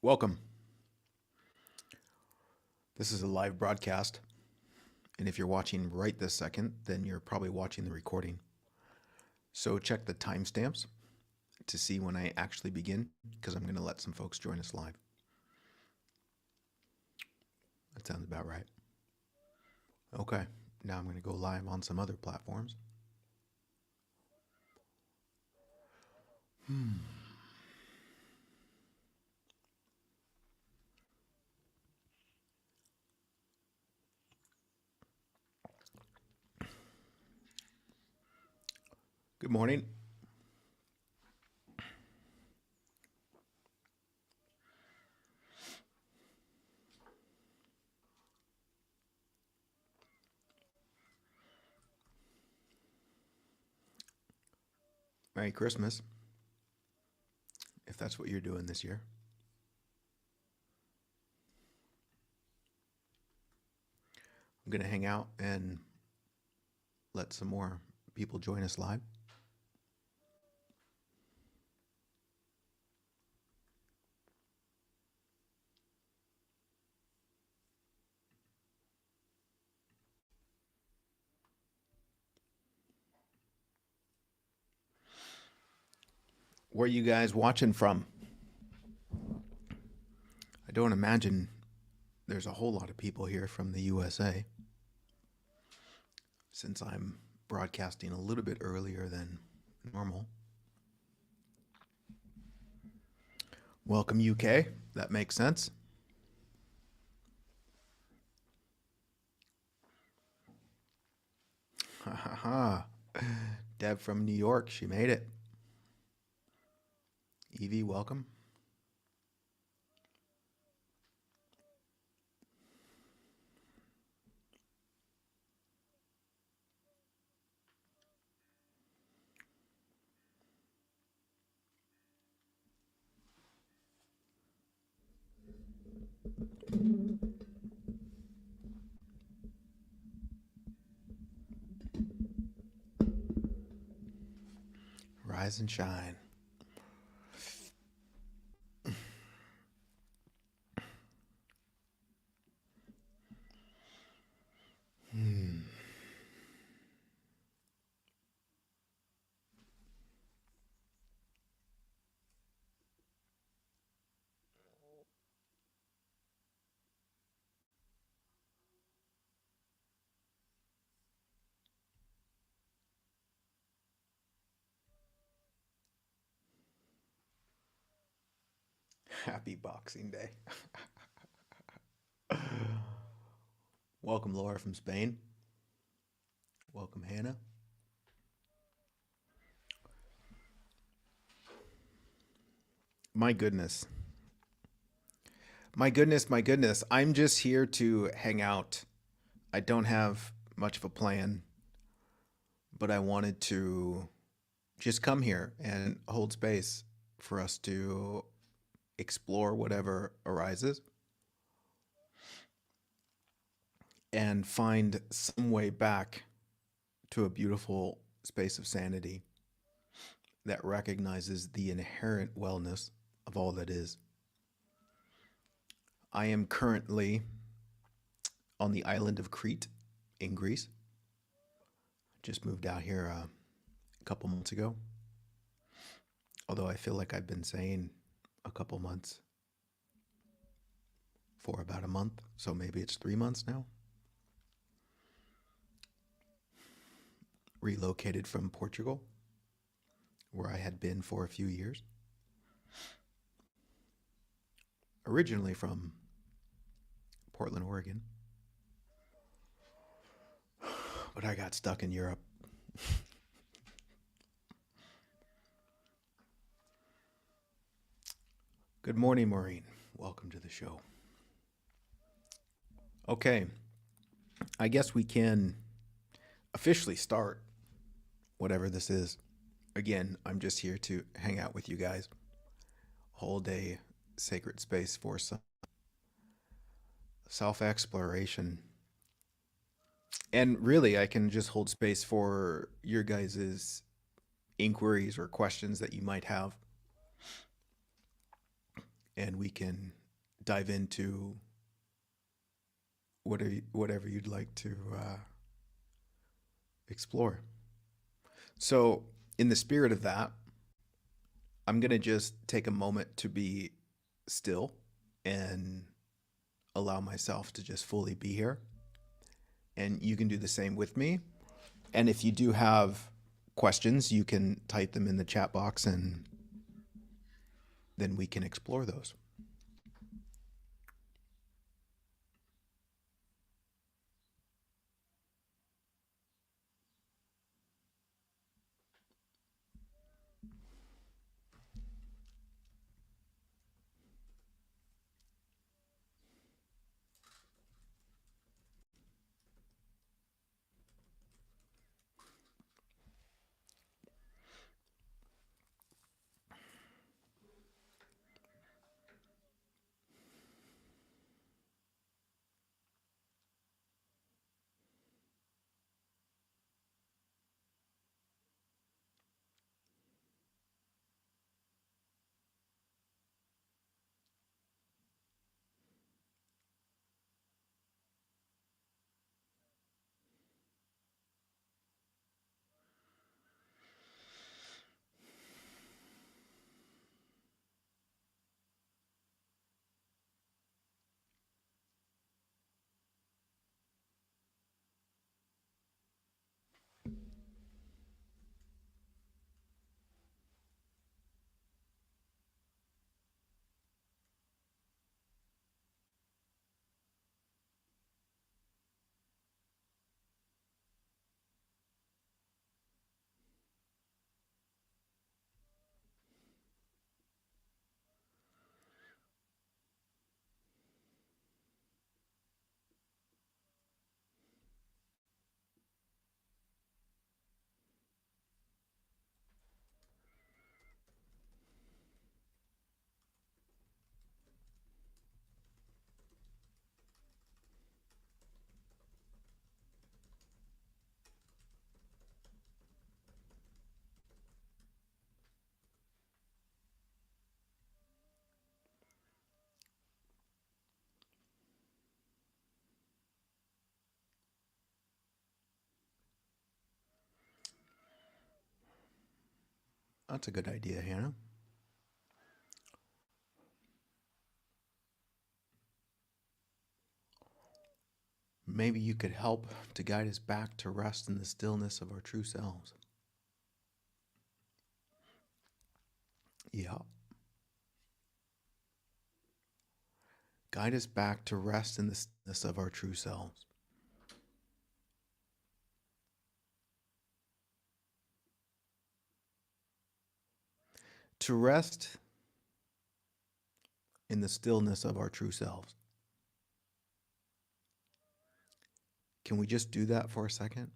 Welcome. This is a live broadcast, and if you're watching right this second, then you're probably watching the recording. So check the timestamps to see when I actually begin, because I'm going to let some folks join us live. That sounds about right. Okay, now I'm going to go live on some other platforms. Good morning. Merry Christmas, if that's what you're doing this year. I'm going to hang out and let some more people join us live. Where are you guys watching from? I don't imagine there's a whole lot of people here from the USA, since I'm broadcasting a little bit earlier than normal. Welcome, UK. That makes sense. Ha ha ha. Deb from New York, she made it. Evie, welcome. Rise and shine. Happy Boxing Day. Welcome, Laura from Spain. Welcome, Hannah. My goodness. My goodness, my goodness. I'm just here to hang out. I don't have much of a plan, but I wanted to just come here and hold space for us to explore whatever arises and find some way back to a beautiful space of sanity that recognizes the inherent wellness of all that is. I am currently on the island of Crete in Greece. Just moved out here a couple months ago. Although I feel like I've been saying a couple months for about a month, so maybe it's 3 months now. Relocated from Portugal, where I had been for a few years. Originally from Portland, Oregon, but I got stuck in Europe. Good morning, Maureen. Welcome to the show. Okay, I guess we can officially start whatever this is. Again, I'm just here to hang out with you guys, hold a sacred space for some self-exploration. And really, I can just hold space for your guys' inquiries or questions that you might have. and we can dive into whatever you'd like to explore. So, in the spirit of that, I'm going to just take a moment to be still and allow myself to just fully be here. And you can do the same with me. And if you do have questions, you can type them in the chat box and then we can explore those. That's a good idea, Hannah. Maybe you could help to guide us back to rest in the stillness of our true selves. Yeah. Guide us back to rest in the stillness of our true selves. To rest in the stillness of our true selves. Can we just do that for a second?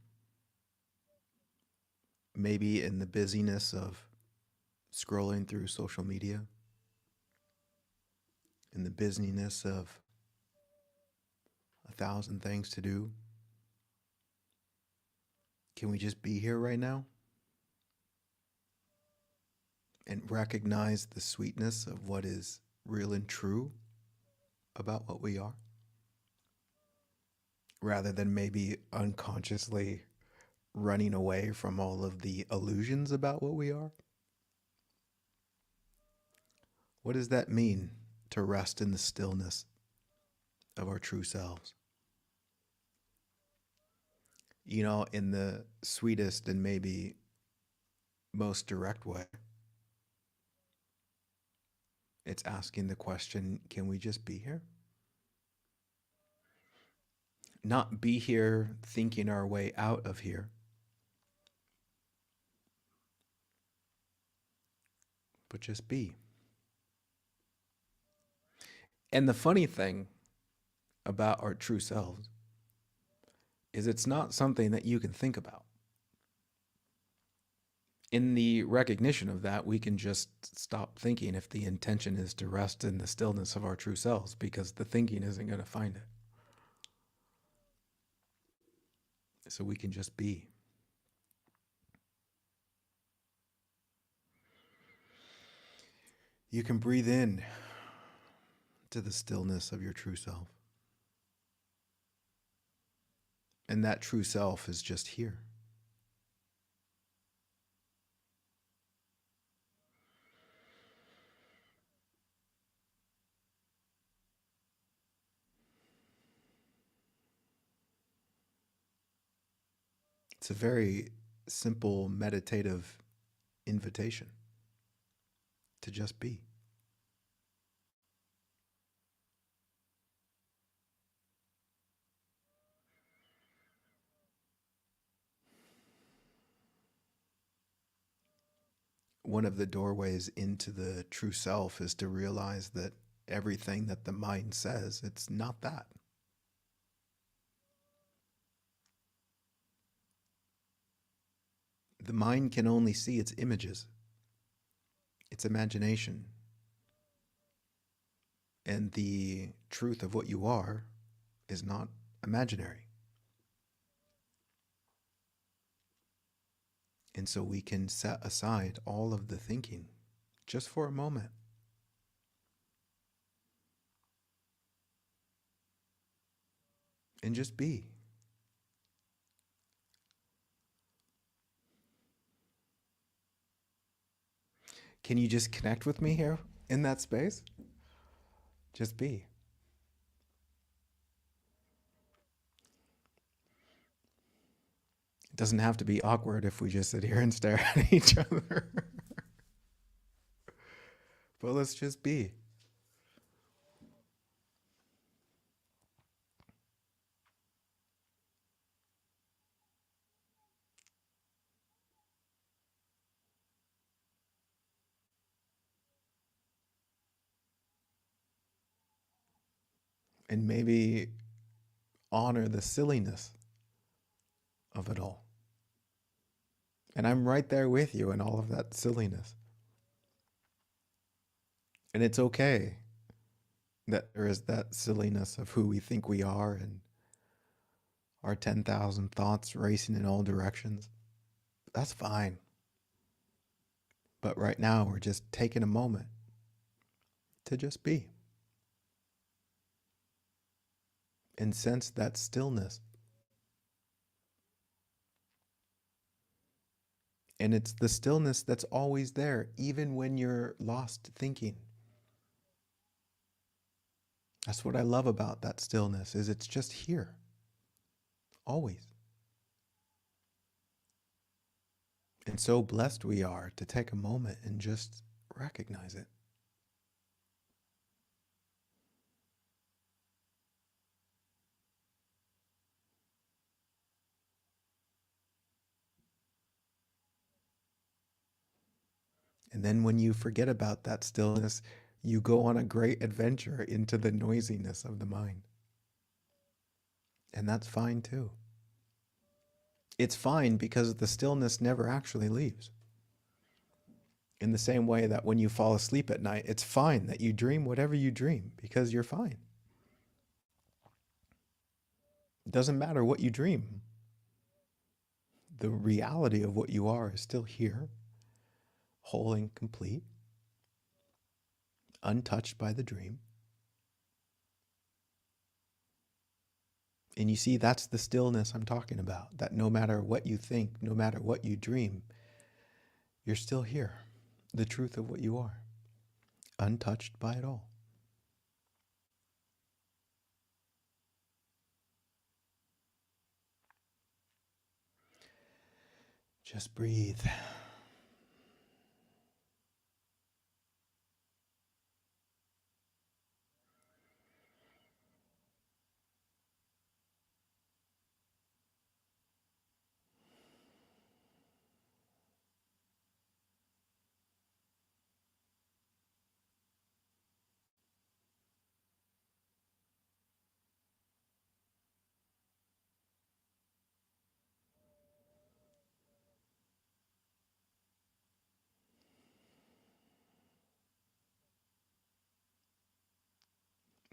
Maybe in the busyness of scrolling through social media, in the busyness of 1,000 things to do. Can we just be here right now and recognize the sweetness of what is real and true about what we are, rather than maybe unconsciously running away from all of the illusions about what we are? What does that mean to rest in the stillness of our true selves? You know, in the sweetest and maybe most direct way, it's asking the question, can we just be here? Not be here thinking our way out of here, but just be. And the funny thing about our true selves is it's not something that you can think about. In the recognition of that, we can just stop thinking if the intention is to rest in the stillness of our true selves, because the thinking isn't going to find it. So we can just be. You can breathe in to the stillness of your true self. And that true self is just here. It's a very simple meditative invitation to just be. One of the doorways into the true self is to realize that everything that the mind says, it's not that. The mind can only see its images, its imagination. And the truth of what you are is not imaginary. And so we can set aside all of the thinking just for a moment. And just be. Can you just connect with me here in that space? Just be. It doesn't have to be awkward if we just sit here and stare at each other. But let's just be. And maybe honor the silliness of it all. And I'm right there with you in all of that silliness. And it's okay that there is that silliness of who we think we are and our 10,000 thoughts racing in all directions. That's fine. But right now, we're just taking a moment to just be. And sense that stillness. And it's the stillness that's always there, even when you're lost thinking. That's what I love about that stillness, is it's just here. Always. And so blessed we are to take a moment and just recognize it. And then when you forget about that stillness, you go on a great adventure into the noisiness of the mind. And that's fine too. It's fine because the stillness never actually leaves. In the same way that when you fall asleep at night, it's fine that you dream whatever you dream because you're fine. It doesn't matter what you dream. The reality of what you are is still here, whole and complete, untouched by the dream. And you see, that's the stillness I'm talking about, that no matter what you think, no matter what you dream, you're still here, the truth of what you are, untouched by it all. Just breathe.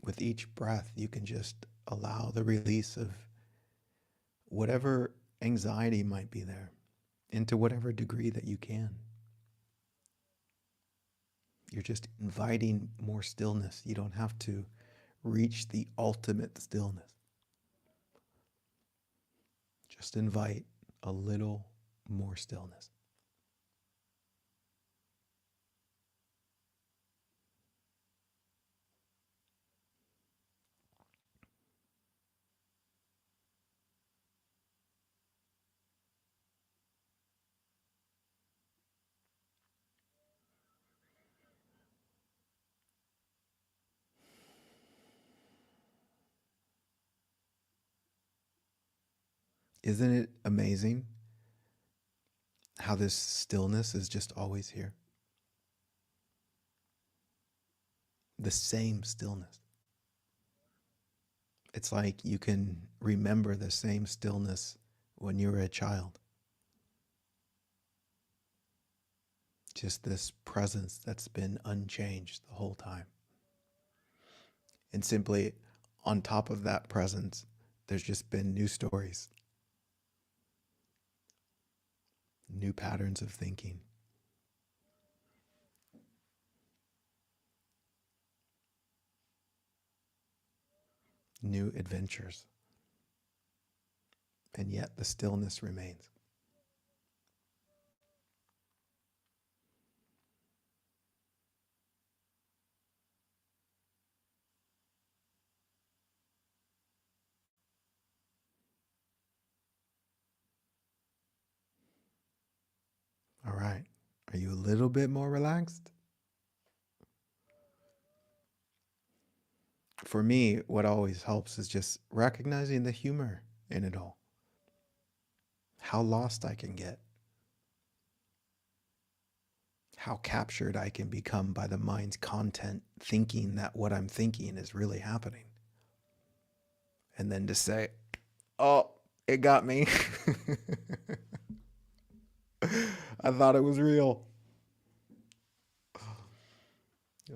With each breath, you can just allow the release of whatever anxiety might be there, into whatever degree that you can. You're just inviting more stillness. You don't have to reach the ultimate stillness. Just invite a little more stillness. Isn't it amazing how this stillness is just always here? The same stillness. It's like you can remember the same stillness when you were a child. Just this presence that's been unchanged the whole time. And simply on top of that presence, there's just been new stories, new patterns of thinking, new adventures. And yet the stillness remains. All right. Are you a little bit more relaxed? For me, what always helps is just recognizing the humor in it all. How lost I can get. How captured I can become by the mind's content, thinking that what I'm thinking is really happening. And then to say, oh, it got me. I thought it was real.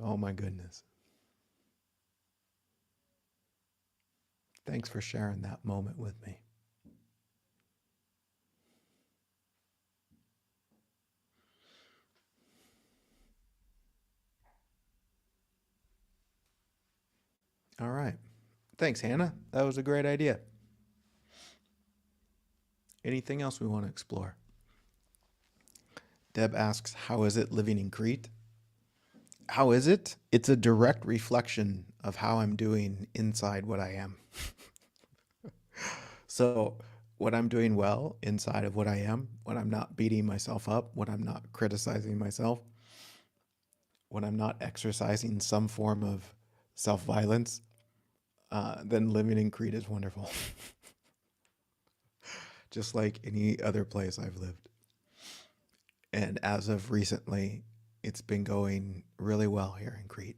Oh my goodness. Thanks for sharing that moment with me. All right. Thanks, Hannah. That was a great idea. Anything else we want to explore? Deb asks, how is it living in Crete? How is it? It's a direct reflection of how I'm doing inside what I am. So when I'm doing well inside of what I am, when I'm not beating myself up, when I'm not criticizing myself, when I'm not exercising some form of self-violence, then living in Crete is wonderful. Just like any other place I've lived. And as of recently, it's been going really well here in Crete.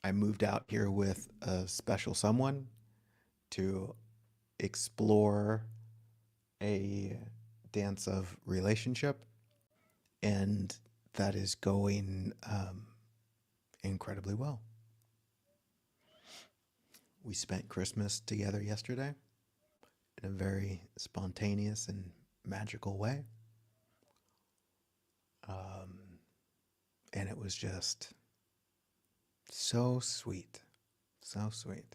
I moved out here with a special someone to explore a dance of relationship, and that is going incredibly well. We spent Christmas together yesterday in a very spontaneous and magical way. And it was just so sweet. So sweet.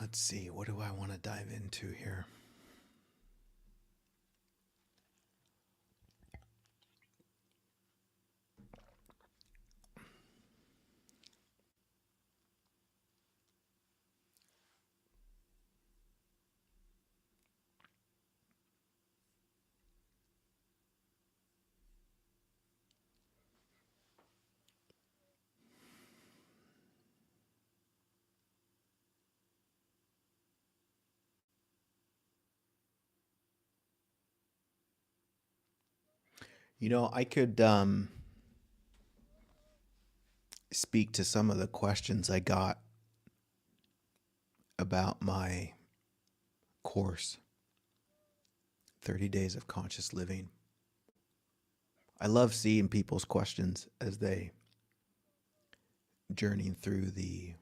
Let's see, what do I want to dive into here? You know, I could speak to some of the questions I got about my course, 30 Days of Conscious Living. I love seeing people's questions as they journey through the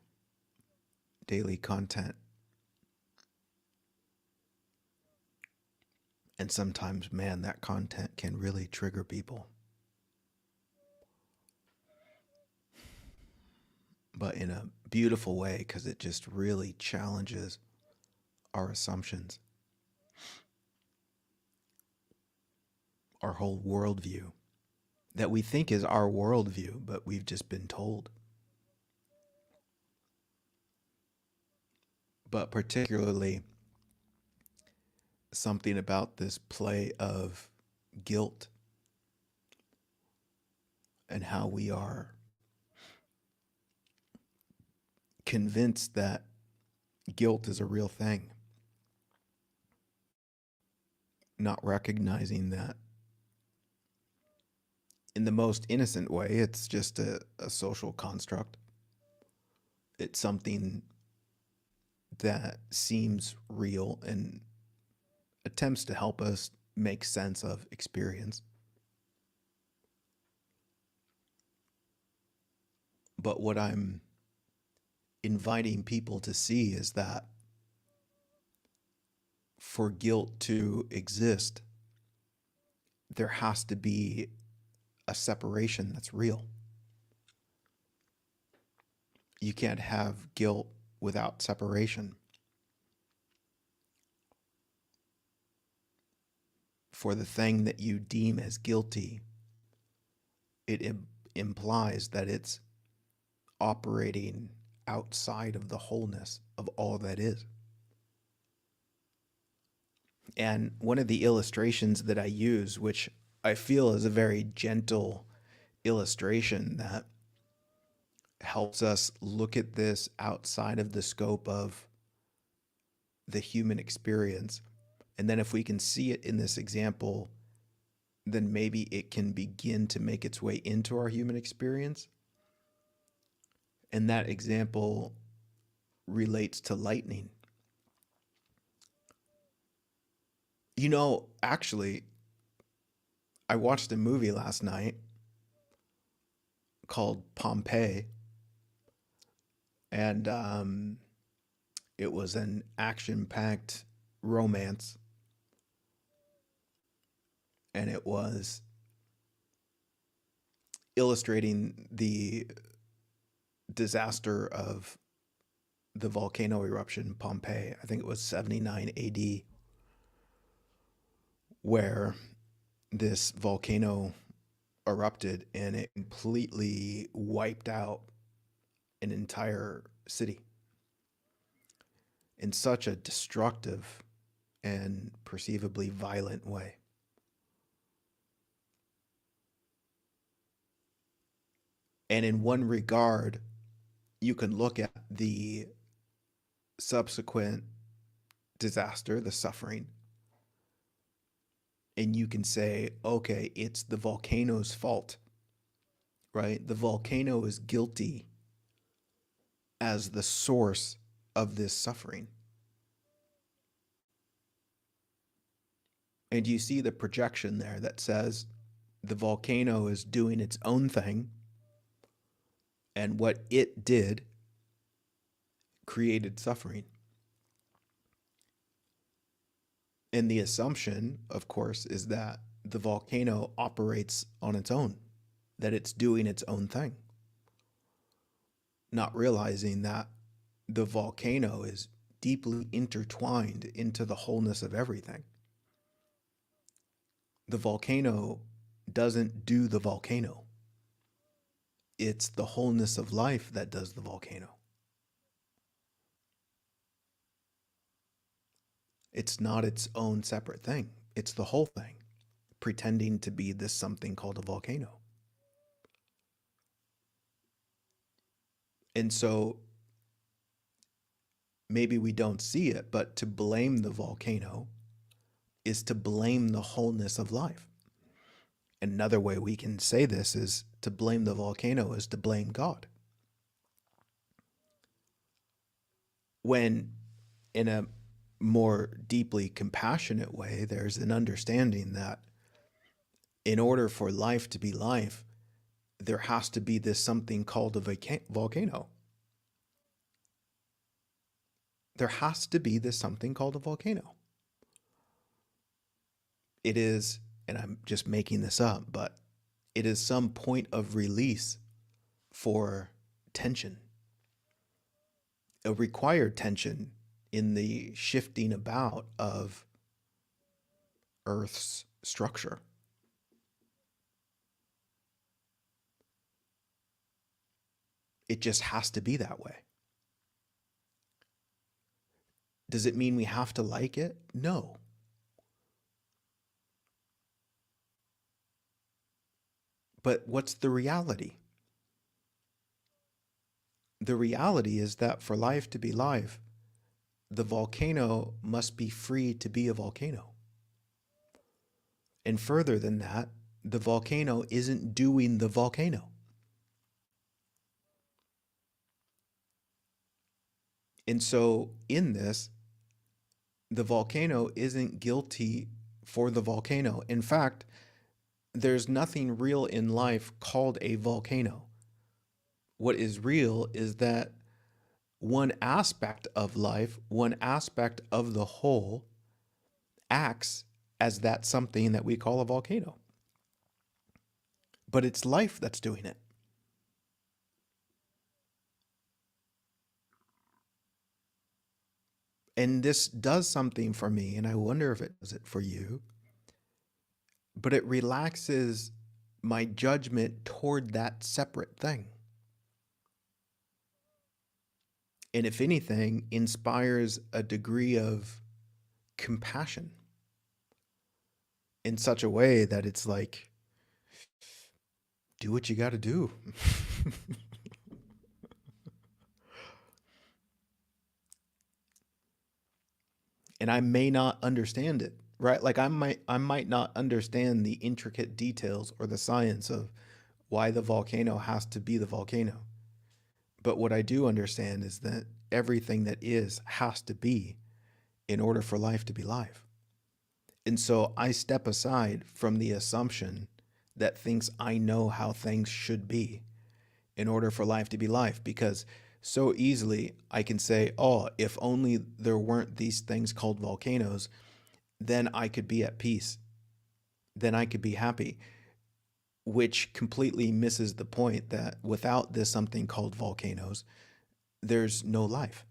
daily content. And sometimes, man, that content can really trigger people, but in a beautiful way, because it just really challenges our assumptions, our whole worldview that we think is our worldview, but we've just been told. But particularly something about this play of guilt and how we are convinced that guilt is a real thing, not recognizing that in the most innocent way, it's just a social construct. It's something that seems real and attempts to help us make sense of experience. But what I'm inviting people to see is that for guilt to exist, there has to be a separation that's real. You can't have guilt without separation. For the thing that you deem as guilty, it implies that it's operating outside of the wholeness of all that is. And one of the illustrations that I use, which I feel is a very gentle illustration that helps us look at this outside of the scope of the human experience. And then if we can see it in this example, then maybe it can begin to make its way into our human experience. And that example relates to lightning. You know, actually, I watched a movie last night called Pompeii, and it was an action-packed romance, and it was illustrating the disaster of the volcano eruption Pompeii. I think it was 79 AD, where this volcano erupted and it completely wiped out an entire city in such a destructive and perceivably violent way. And in one regard, you can look at the subsequent disaster, the suffering, and you can say, okay, it's the volcano's fault, right? The volcano is guilty as the source of this suffering. And you see the projection there that says the volcano is doing its own thing, and what it did created suffering. And the assumption, of course, is that the volcano operates on its own, that it's doing its own thing, not realizing that the volcano is deeply intertwined into the wholeness of everything. The volcano doesn't do the volcano. It's the wholeness of life that does the volcano. It's not its own separate thing. It's the whole thing, pretending to be this something called a volcano. And so maybe we don't see it, but to blame the volcano is to blame the wholeness of life. Another way we can say this is to blame the volcano is to blame God. When in a more deeply compassionate way, there's an understanding that in order for life to be life, there has to be this something called a volcano. There has to be this something called a volcano. It is, and I'm just making this up, but it is some point of release for tension, a required tension in the shifting about of Earth's structure. It just has to be that way. Does it mean we have to like it? No. But what's the reality? The reality is that for life to be life, the volcano must be free to be a volcano. And further than that, the volcano isn't doing the volcano. And so in this, the volcano isn't guilty for the volcano. In fact, there's nothing real in life called a volcano. What is real is that one aspect of life, one aspect of the whole, acts as that something that we call a volcano. But it's life that's doing it. And this does something for me, and I wonder if it does it for you, but it relaxes my judgment toward that separate thing. And if anything, inspires a degree of compassion in such a way that it's like, do what you got to do. And I may not understand it, right? Like I might not understand the intricate details or the science of why the volcano has to be the volcano. But what I do understand is that everything that is has to be in order for life to be life. And so I step aside from the assumption that thinks I know how things should be in order for life to be life, because so easily I can say, oh, if only there weren't these things called volcanoes, then I could be at peace. Then I could be happy, which completely misses the point that without this something called volcanoes, there's no life.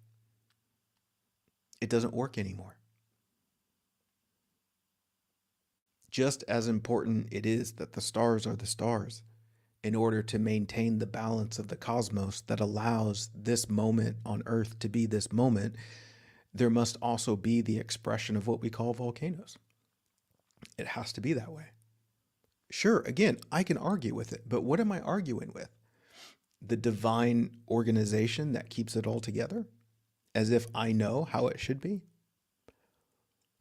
It doesn't work anymore. Just as important it is that the stars are the stars in order to maintain the balance of the cosmos that allows this moment on Earth to be this moment, there must also be the expression of what we call volcanoes. It has to be that way. Sure, again, I can argue with it, but what am I arguing with? The divine organization that keeps it all together, as if I know how it should be?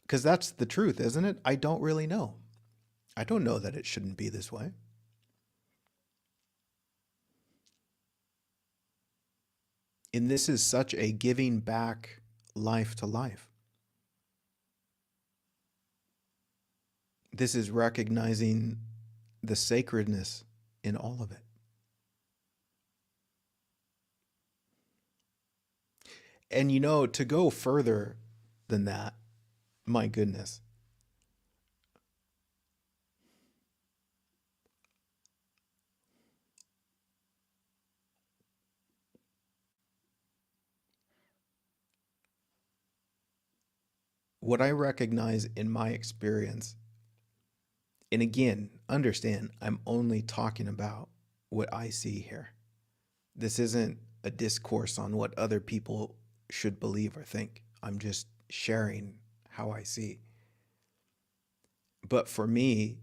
Because that's the truth, isn't it? I don't really know. I don't know that it shouldn't be this way. And this is such a giving back life to life. This is recognizing the sacredness in all of it. And you know, to go further than that, my goodness. What I recognize in my experience, and again, understand, I'm only talking about what I see here. This isn't a discourse on what other people should believe or think. I'm just sharing how I see. But for me,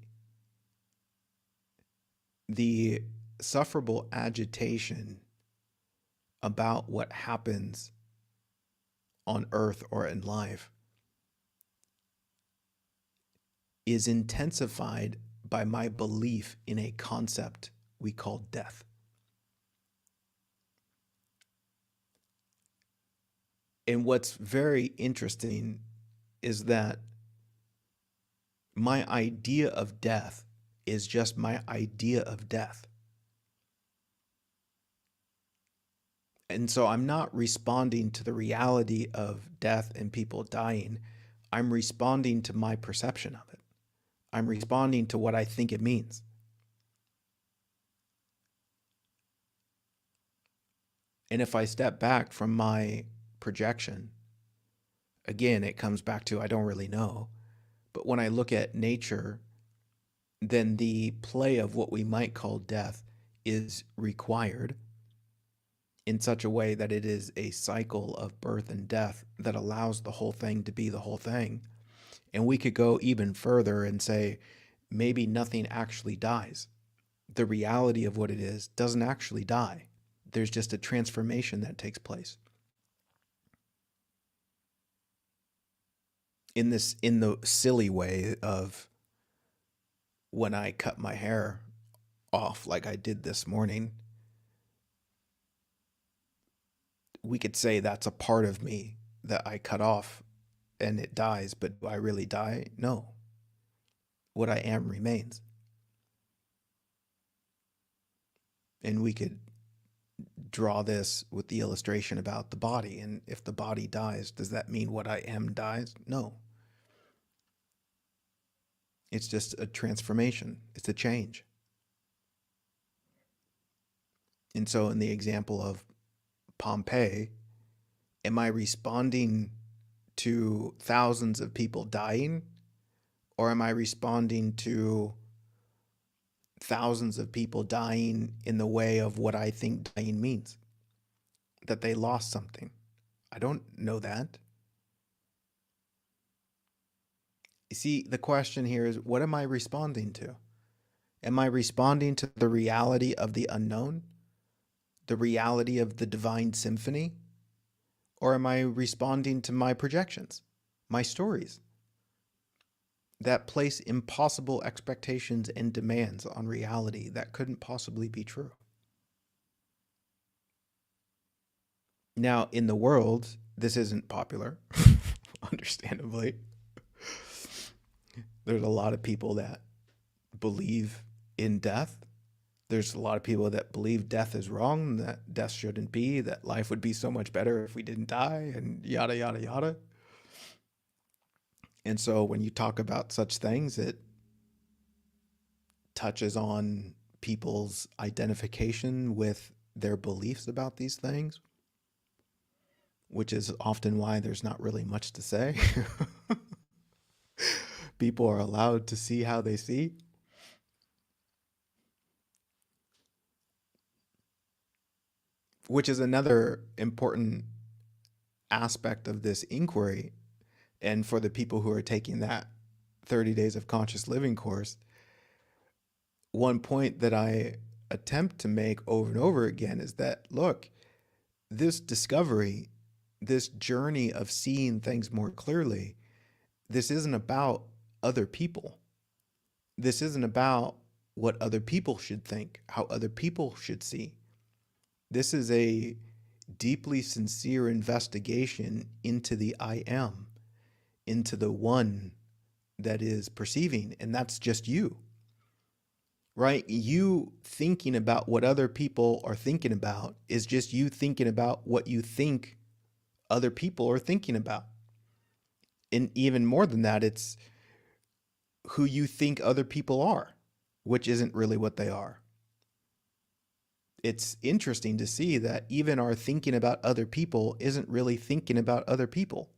the sufferable agitation about what happens on earth or in life is intensified by my belief in a concept we call death. And what's very interesting is that my idea of death is just my idea of death. And so I'm not responding to the reality of death and people dying. I'm responding to my perception of it. I'm responding to what I think it means. And if I step back from my projection, again, it comes back to I don't really know. But when I look at nature, then the play of what we might call death is required in such a way that it is a cycle of birth and death that allows the whole thing to be the whole thing. And we could go even further and say, maybe nothing actually dies. The reality of what it is doesn't actually die. There's just a transformation that takes place. In the silly way of when I cut my hair off like I did this morning, we could say that's a part of me that I cut off and it dies, but do I really die? No. What I am remains. And we could draw this with the illustration about the body. And if the body dies, does that mean what I am dies? No. It's just a transformation. It's a change. And so in the example of Pompeii, am I responding to thousands of people dying, or am I responding to thousands of people dying in the way of what I think dying means? That they lost something. I don't know that. You see, the question here is, what am I responding to? Am I responding to the reality of the unknown? The reality of the divine symphony? Or am I responding to my projections, my stories, that place impossible expectations and demands on reality that couldn't possibly be true? Now, in the world, this isn't popular, understandably. There's a lot of people that believe in death. There's a lot of people that believe death is wrong, that death shouldn't be, that life would be so much better if we didn't die, and yada, yada, yada. And so when you talk about such things, it touches on people's identification with their beliefs about these things, which is often why there's not really much to say. People are allowed to see how they see. Which is another important aspect of this inquiry. And for the people who are taking that 30 Days of Conscious Living course, one point that I attempt to make over and over again is that, look, this discovery, this journey of seeing things more clearly, this isn't about other people. This isn't about what other people should think, how other people should see. This is a deeply sincere investigation into the I am, into the one that is perceiving, and that's just you, right? You thinking about what other people are thinking about is just you thinking about what you think other people are thinking about. And even more than that, it's who you think other people are, which isn't really what they are. It's interesting to see that even our thinking about other people isn't really thinking about other people.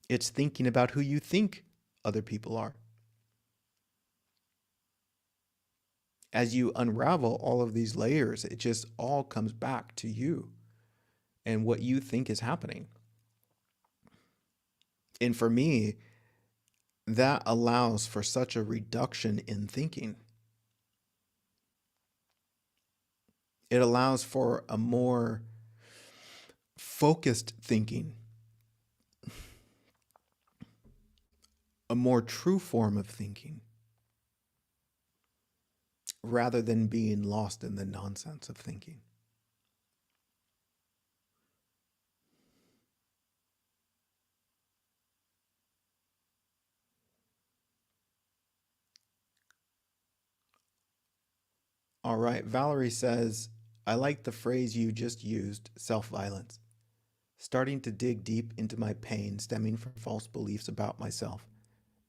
It's thinking about who you think other people are. As you unravel all of these layers, it just all comes back to you and what you think is happening. And for me, that allows for such a reduction in thinking. It allows for a more focused thinking, a more true form of thinking, rather than being lost in the nonsense of thinking. All right. Valerie says, I like the phrase you just used, self-violence. Starting to dig deep into my pain stemming from false beliefs about myself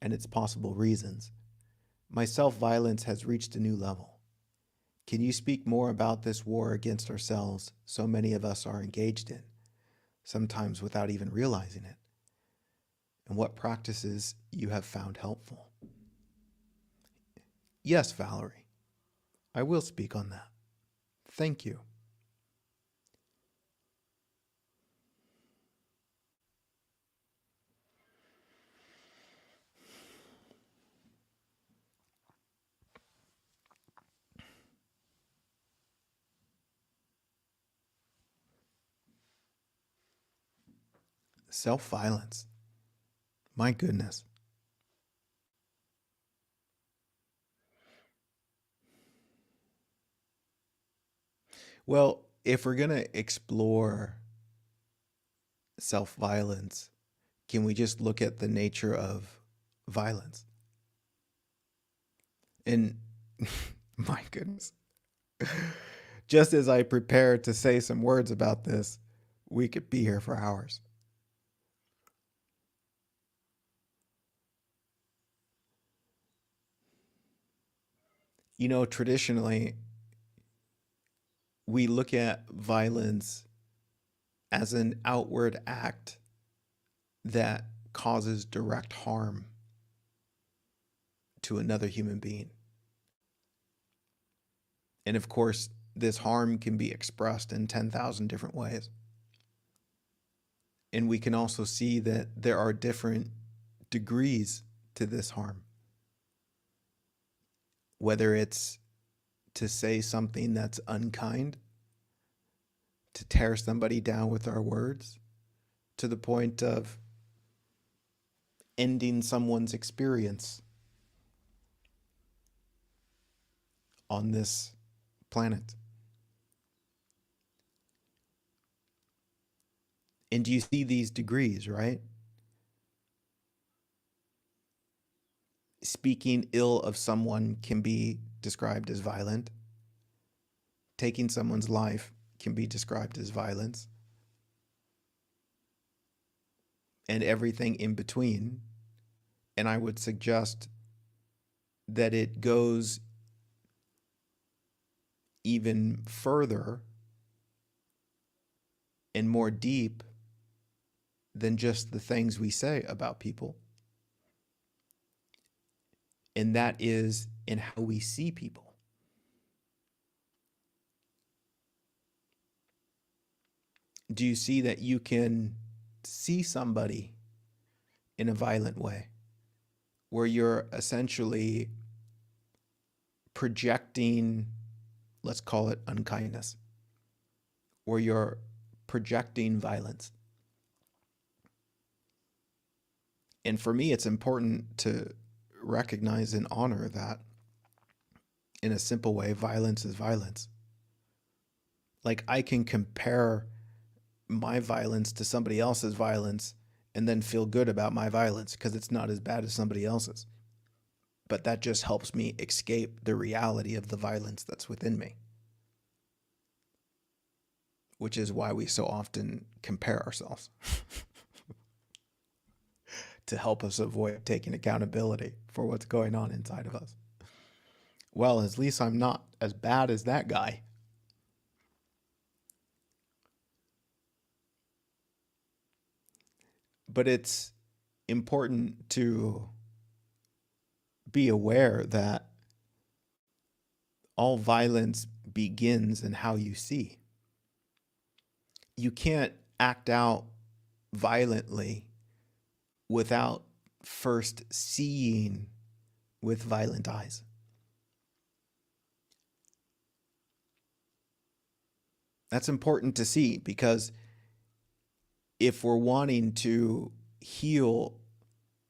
and its possible reasons. My self-violence has reached a new level. Can you speak more about this war against ourselves so many of us are engaged in, sometimes without even realizing it? And what practices you have found helpful? Yes, Valerie, I will speak on that. Thank you. Self-violence. My goodness. Well, if we're going to explore self-violence, can we just look at the nature of violence? And my goodness, just as I prepare to say some words about this, we could be here for hours. You know, traditionally, we look at violence as an outward act that causes direct harm to another human being. And of course, this harm can be expressed in 10,000 different ways. And we can also see that there are different degrees to this harm. Whether it's to say something that's unkind, to tear somebody down with our words, to the point of ending someone's experience on this planet. And you see these degrees, right? Speaking ill of someone can be described as violent. Taking someone's life can be described as violence. And everything in between. And I would suggest that it goes even further and more deep than just the things we say about people. And that is in how we see people. Do you see that you can see somebody in a violent way, where you're essentially projecting, let's call it unkindness, or you're projecting violence? And for me, it's important to recognize and honor that in a simple way, violence is violence. Like, I can compare my violence to somebody else's violence and then feel good about my violence because it's not as bad as somebody else's. But that just helps me escape the reality of the violence that's within me, which is why we so often compare ourselves to help us avoid taking accountability for what's going on inside of us. Well, at least I'm not as bad as that guy. But it's important to be aware that all violence begins in how you see. You can't act out violently without first seeing with violent eyes. That's important to see, because if we're wanting to heal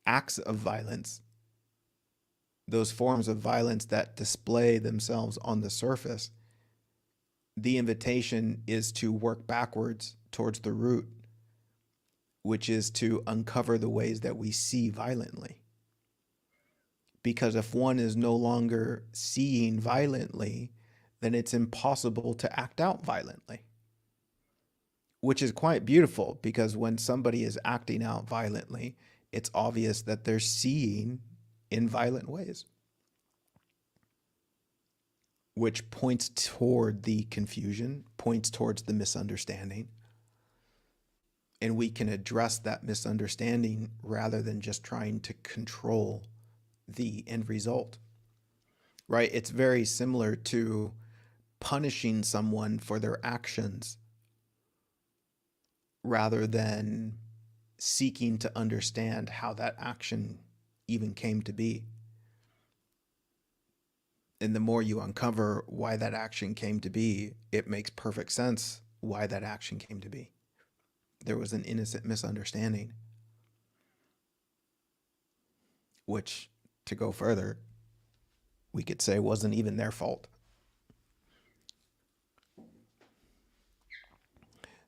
acts of violence, those forms of violence that display themselves on the surface, the invitation is to work backwards towards the root, which is to uncover the ways that we see violently. Because if one is no longer seeing violently, then it's impossible to act out violently, which is quite beautiful, because when somebody is acting out violently, it's obvious that they're seeing in violent ways, which points toward the confusion, points towards the misunderstanding. And we can address that misunderstanding rather than just trying to control the end result, right? It's very similar to punishing someone for their actions rather than seeking to understand how that action even came to be. And the more you uncover why that action came to be, it makes perfect sense why that action came to be. There was an innocent misunderstanding, which, to go further, we could say wasn't even their fault.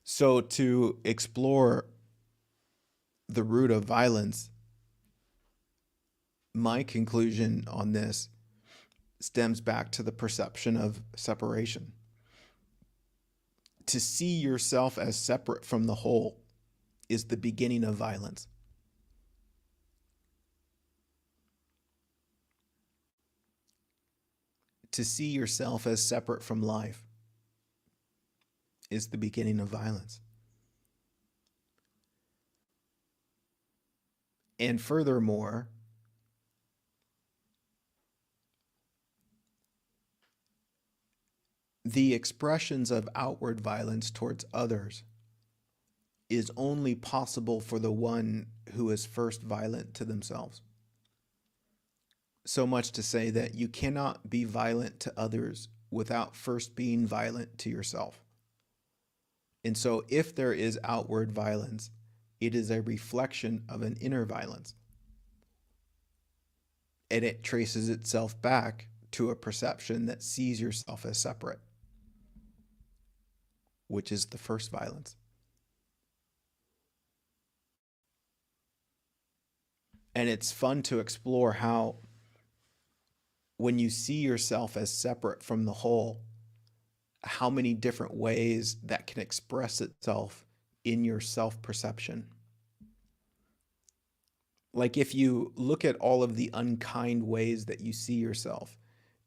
So to explore the root of violence, my conclusion on this stems back to the perception of separation. To see yourself as separate from the whole is the beginning of violence. To see yourself as separate from life is the beginning of violence. And furthermore, the expressions of outward violence towards others is only possible for the one who is first violent to themselves. So much to say that you cannot be violent to others without first being violent to yourself. And so if there is outward violence, it is a reflection of an inner violence. And it traces itself back to a perception that sees yourself as separate, which is the first violence. And it's fun to explore how, when you see yourself as separate from the whole, how many different ways that can express itself in your self-perception. Like if you look at all of the unkind ways that you see yourself,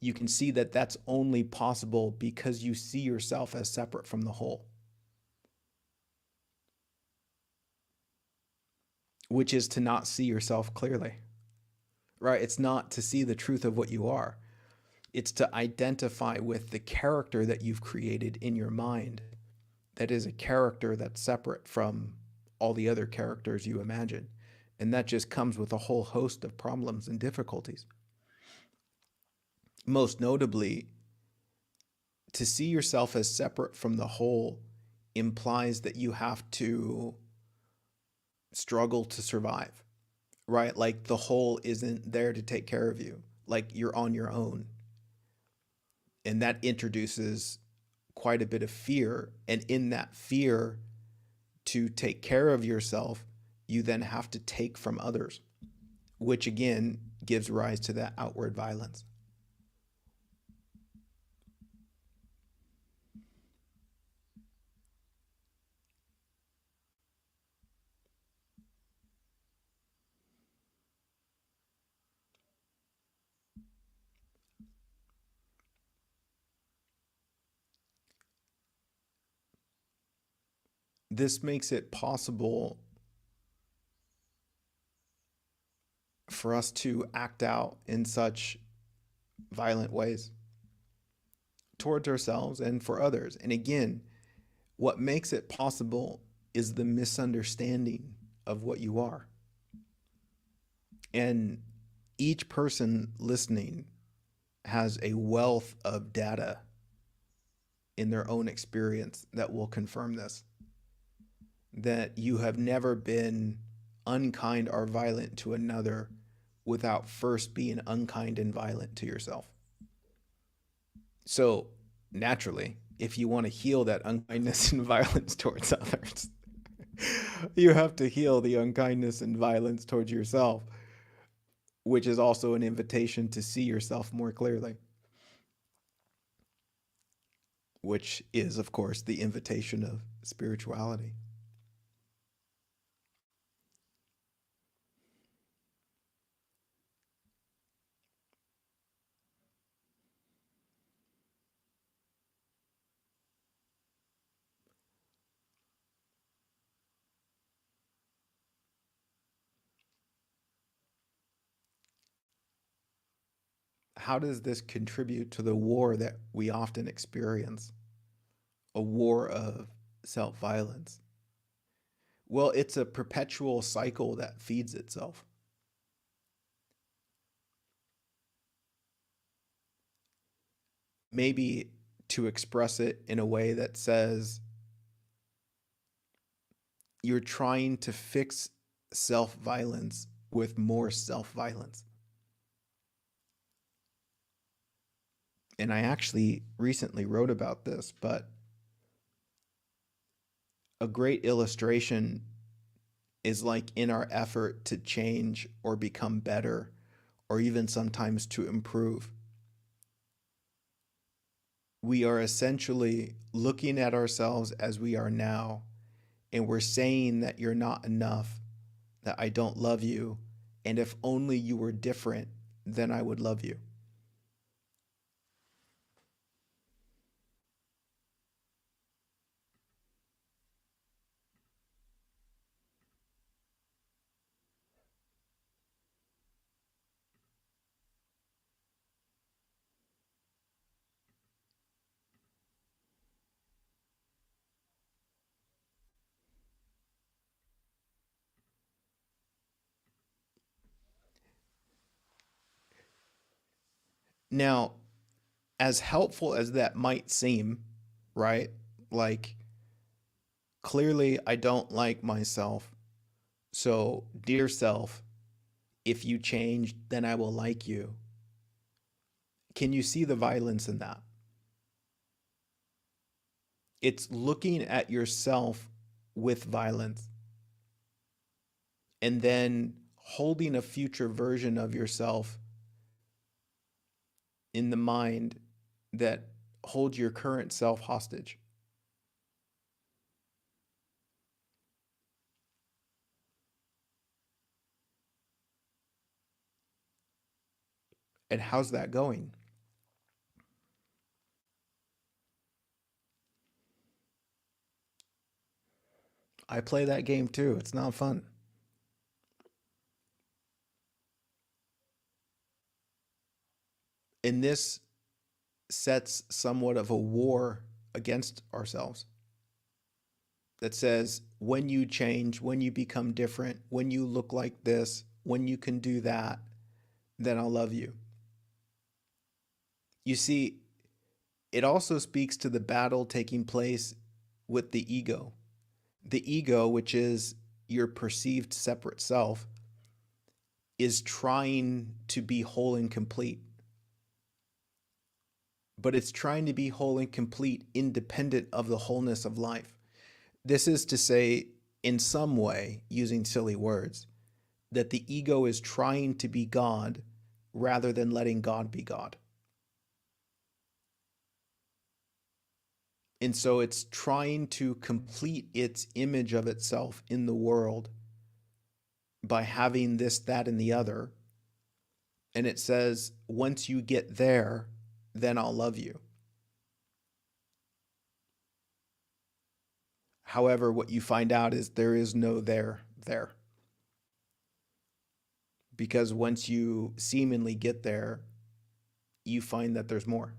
you can see that that's only possible because you see yourself as separate from the whole, which is to not see yourself clearly, right? It's not to see the truth of what you are. It's to identify with the character that you've created in your mind. That is a character that's separate from all the other characters you imagine. And that just comes with a whole host of problems and difficulties. Most notably, to see yourself as separate from the whole implies that you have to struggle to survive, right? Like the whole isn't there to take care of you. Like you're on your own. And that introduces quite a bit of fear. And in that fear, to take care of yourself, you then have to take from others, which again gives rise to that outward violence. This makes it possible for us to act out in such violent ways towards ourselves and for others. And again, what makes it possible is the misunderstanding of what you are. And each person listening has a wealth of data in their own experience that will confirm this, that you have never been unkind or violent to another without first being unkind and violent to yourself. So naturally, if you want to heal that unkindness and violence towards others, you have to heal the unkindness and violence towards yourself, which is also an invitation to see yourself more clearly. which is, of course, the invitation of spirituality. How does this contribute to the war that we often experience? A war of self violence. Well, it's a perpetual cycle that feeds itself. Maybe to express it in a way that says you're trying to fix self violence with more self violence. And I actually recently wrote about this, but a great illustration is like in our effort to change or become better, or even sometimes to improve, we are essentially looking at ourselves as we are now, and we're saying that you're not enough, that I don't love you, and if only you were different, then I would love you. Now, as helpful as that might seem, right? Like, clearly, I don't like myself. So, dear self, if you change, then I will like you. Can you see the violence in that? It's looking at yourself with violence and then holding a future version of yourself in the mind that holds your current self hostage. And how's that going? I play that game too. It's not fun. And this sets somewhat of a war against ourselves that says, when you change, when you become different, when you look like this, when you can do that, then I'll love you. You see, it also speaks to the battle taking place with the ego. The ego, which is your perceived separate self, is trying to be whole and complete. But it's trying to be whole and complete independent of the wholeness of life. This is to say, in some way, using silly words, that the ego is trying to be God rather than letting God be God. And so it's trying to complete its image of itself in the world by having this, that, and the other. And it says, once you get there, then I'll love you. However, what you find out is there is no there. Because once you seemingly get there, you find that there's more.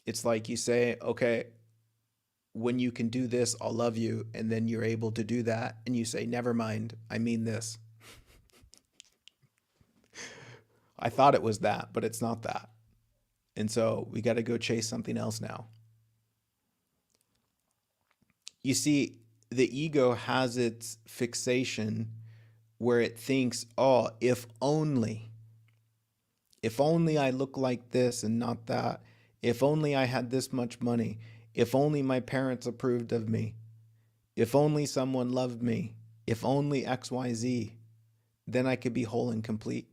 It's like you say, okay, when you can do this, I'll love you. And then you're able to do that. And you say, never mind, I mean this. I thought it was that, but it's not that. And so we got to go chase something else now. You see, the ego has its fixation where it thinks, oh, if only I look like this and not that, if only I had this much money, if only my parents approved of me, if only someone loved me, if only XYZ, then I could be whole and complete.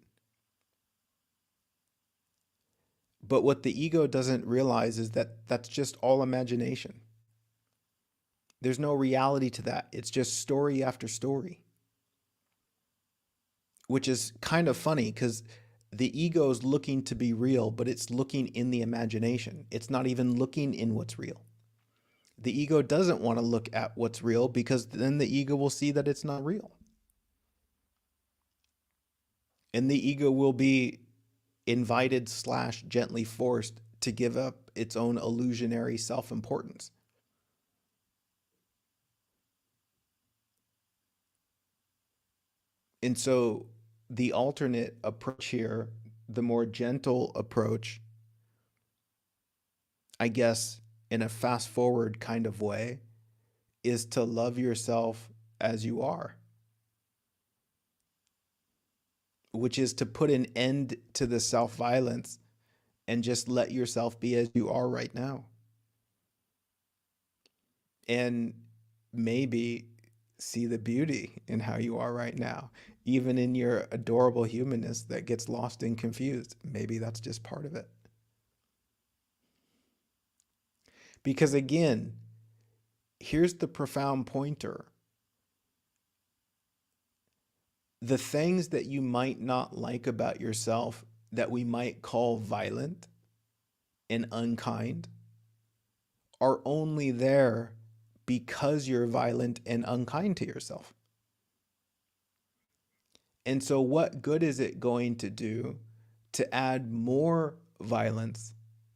But what the ego doesn't realize is that that's just all imagination. There's no reality to that. It's just story after story, which is kind of funny because the ego is looking to be real, but it's looking in the imagination. It's not even looking in what's real. The ego doesn't want to look at what's real because then the ego will see that it's not real. And the ego will be invited / gently forced to give up its own illusionary self-importance. And so the alternate approach here, the more gentle approach, I guess, in a fast forward kind of way, is to love yourself as you are, which is to put an end to the self-violence and just let yourself be as you are right now. And maybe see the beauty in how you are right now, even in your adorable humanness that gets lost and confused. Maybe that's just part of it. Because again, here's the profound pointer. The things that you might not like about yourself that we might call violent and unkind are only there because you're violent and unkind to yourself. And so what good is it going to do to add more violence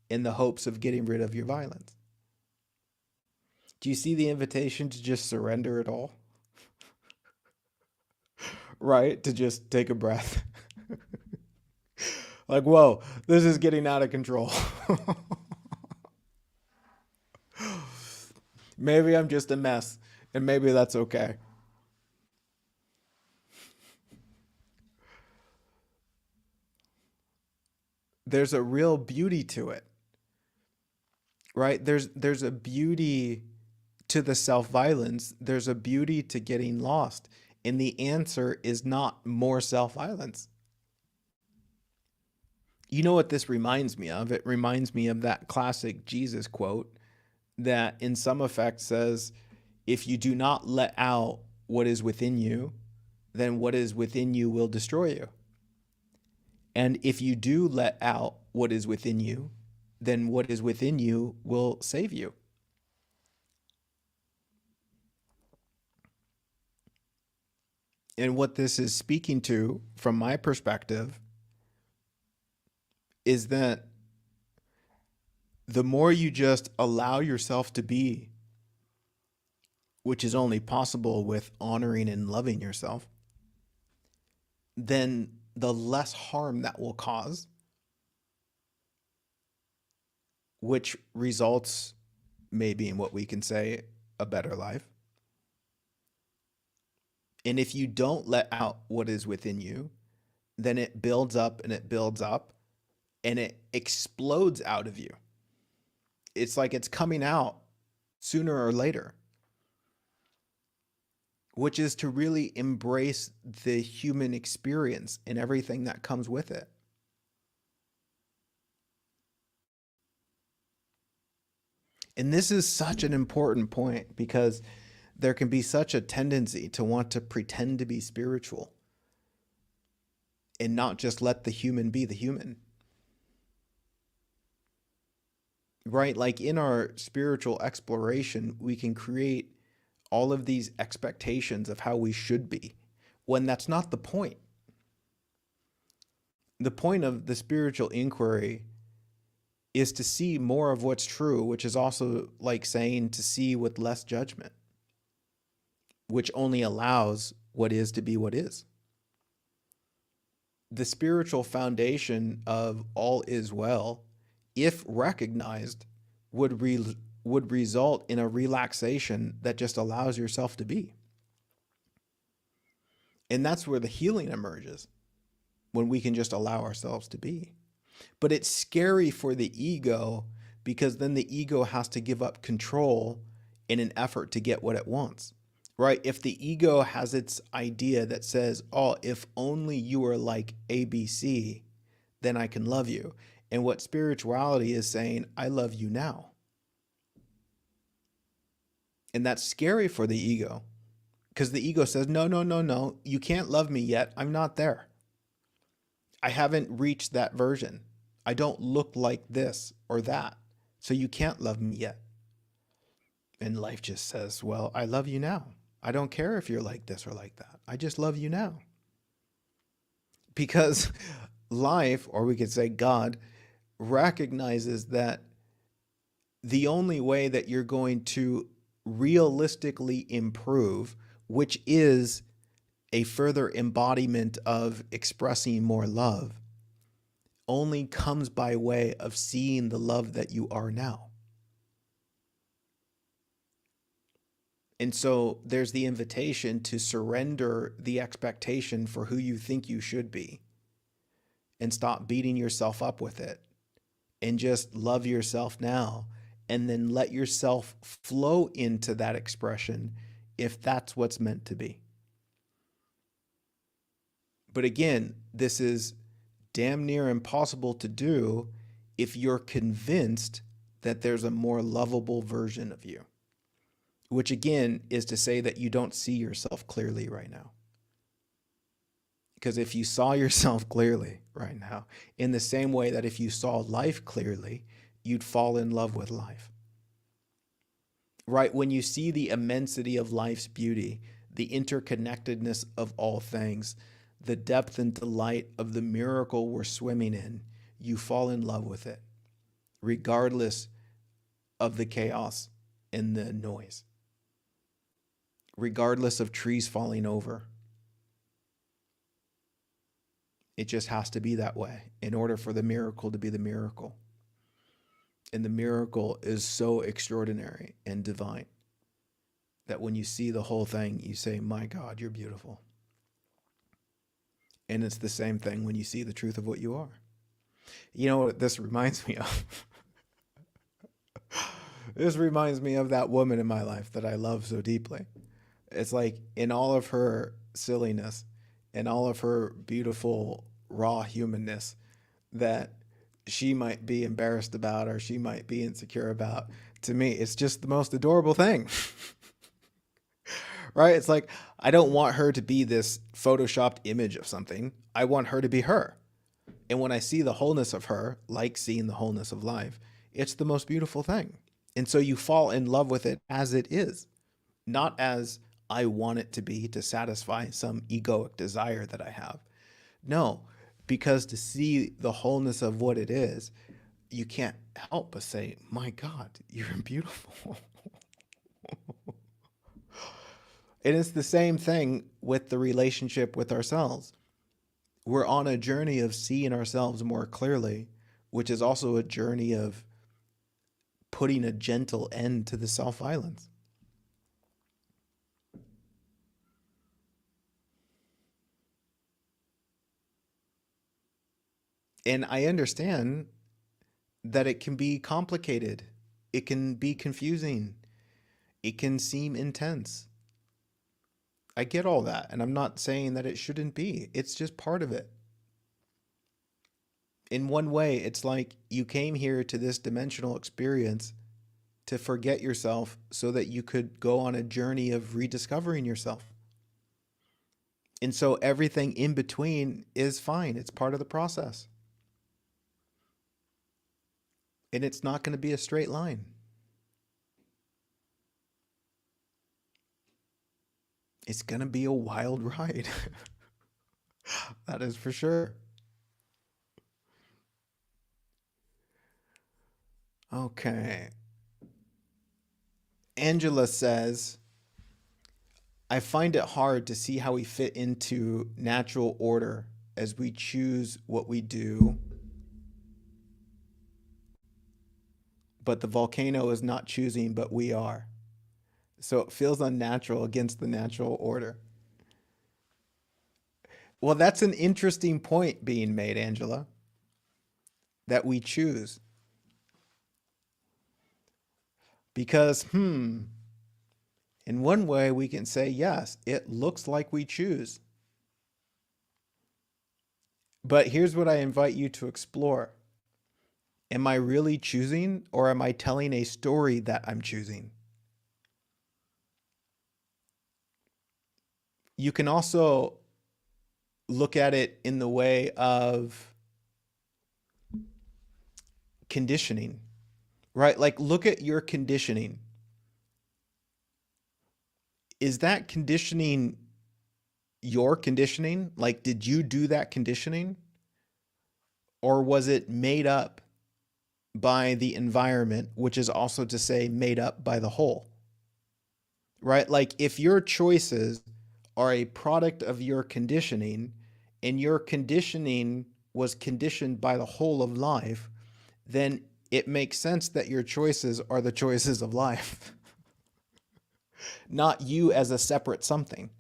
in the hopes of getting rid of your violence? Do you see the invitation to just surrender it all? Right? To just take a breath. Like, whoa, this is getting out of control. Maybe I'm just a mess, and maybe that's okay. There's a real beauty to it, right? There's a beauty to the self-violence. There's a beauty to getting lost. And the answer is not more self-violence. You know what this reminds me of? It reminds me of that classic Jesus quote that in some effect says, if you do not let out what is within you, then what is within you will destroy you. And if you do let out what is within you, then what is within you will save you. And what this is speaking to, from my perspective, is that the more you just allow yourself to be, which is only possible with honoring and loving yourself, then the less harm that will cause, which results maybe in what we can say a better life. And if you don't let out what is within you, then it builds up and it builds up and it explodes out of you. It's like it's coming out sooner or later, which is to really embrace the human experience and everything that comes with it. And this is such an important point because there can be such a tendency to want to pretend to be spiritual and not just let the human be the human. Right? Like in our spiritual exploration, we can create all of these expectations of how we should be when that's not the point. The point of the spiritual inquiry is to see more of what's true, which is also like saying to see with less judgment, which only allows what is to be what is. The spiritual foundation of all is well, if recognized, would result in a relaxation that just allows yourself to be. And that's where the healing emerges, when we can just allow ourselves to be. But it's scary for the ego because then the ego has to give up control in an effort to get what it wants, right? If the ego has its idea that says, oh, if only you are like ABC, then I can love you. And what spirituality is saying, I love you now. And that's scary for the ego, because the ego says, no, no, no, no, you can't love me yet. I'm not there. I haven't reached that version. I don't look like this or that. So you can't love me yet. And life just says, well, I love you now. I don't care if you're like this or like that. I just love you now. Because life, or we could say God, recognizes that the only way that you're going to realistically improve, which is a further embodiment of expressing more love, only comes by way of seeing the love that you are now. And so there's the invitation to surrender the expectation for who you think you should be and stop beating yourself up with it, and just love yourself now, and then let yourself flow into that expression if that's what's meant to be. But again, this is damn near impossible to do if you're convinced that there's a more lovable version of you, which again is to say that you don't see yourself clearly right now. Because if you saw yourself clearly right now, in the same way that if you saw life clearly, you'd fall in love with life. Right? When you see the immensity of life's beauty, the interconnectedness of all things, the depth and delight of the miracle we're swimming in, you fall in love with it, regardless of the chaos and the noise, regardless of trees falling over. It just has to be that way in order for the miracle to be the miracle. And the miracle is so extraordinary and divine that when you see the whole thing, you say, my God, you're beautiful. And it's the same thing when you see the truth of what you are. You know what this reminds me of? This reminds me of that woman in my life that I love so deeply. It's like in all of her silliness and all of her beautiful raw humanness that she might be embarrassed about or she might be insecure about, to me, it's just the most adorable thing. Right? It's like, I don't want her to be this photoshopped image of something. I want her to be her. And when I see the wholeness of her, like seeing the wholeness of life, it's the most beautiful thing. And so you fall in love with it as it is, not as I want it to be to satisfy some egoic desire that I have. No, because to see the wholeness of what it is, you can't help but say, my God, you're beautiful. And it's the same thing with the relationship with ourselves. We're on a journey of seeing ourselves more clearly, which is also a journey of putting a gentle end to the self-violence. And I understand that it can be complicated. It can be confusing. It can seem intense. I get all that, and I'm not saying that it shouldn't be. It's just part of it. In one way, it's like you came here to this dimensional experience to forget yourself so that you could go on a journey of rediscovering yourself. And so everything in between is fine. It's part of the process. And it's not going to be a straight line. It's going to be a wild ride. That is for sure. Okay. Angela says, I find it hard to see how we fit into natural order as we choose what we do. But the volcano is not choosing, but we are. So it feels unnatural against the natural order. Well, that's an interesting point being made, Angela, that we choose. Because, in one way we can say, yes, it looks like we choose. But here's what I invite you to explore. Am I really choosing, or am I telling a story that I'm choosing? You can also look at it in the way of conditioning, right? Like, look at your conditioning. Is that conditioning your conditioning? Like, did you do that conditioning? Or was it made up by the environment, which is also to say made up by the whole, right? Like, if your choices are a product of your conditioning, and your conditioning was conditioned by the whole of life, then it makes sense that your choices are the choices of life, not you as a separate something.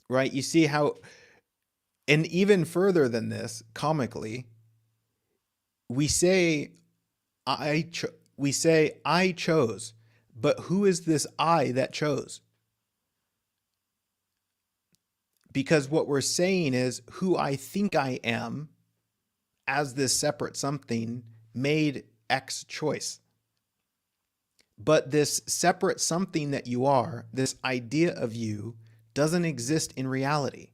Right? You see how, and even further than this, comically, we say I chose, but who is this I that chose? Because what we're saying is who I think I am as this separate something made X choice. But this separate something that you are, this idea of you, doesn't exist in reality.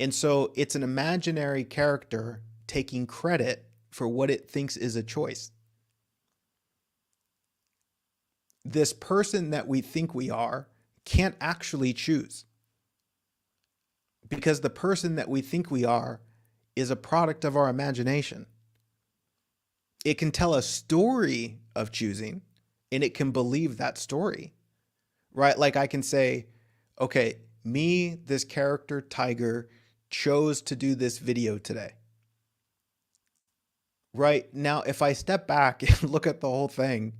And so it's an imaginary character taking credit for what it thinks is a choice. This person that we think we are can't actually choose, because the person that we think we are is a product of our imagination. It can tell a story of choosing, and it can believe that story, right? Like, I can say, okay, me, this character, Tiger, chose to do this video today. Right now, if I step back and look at the whole thing,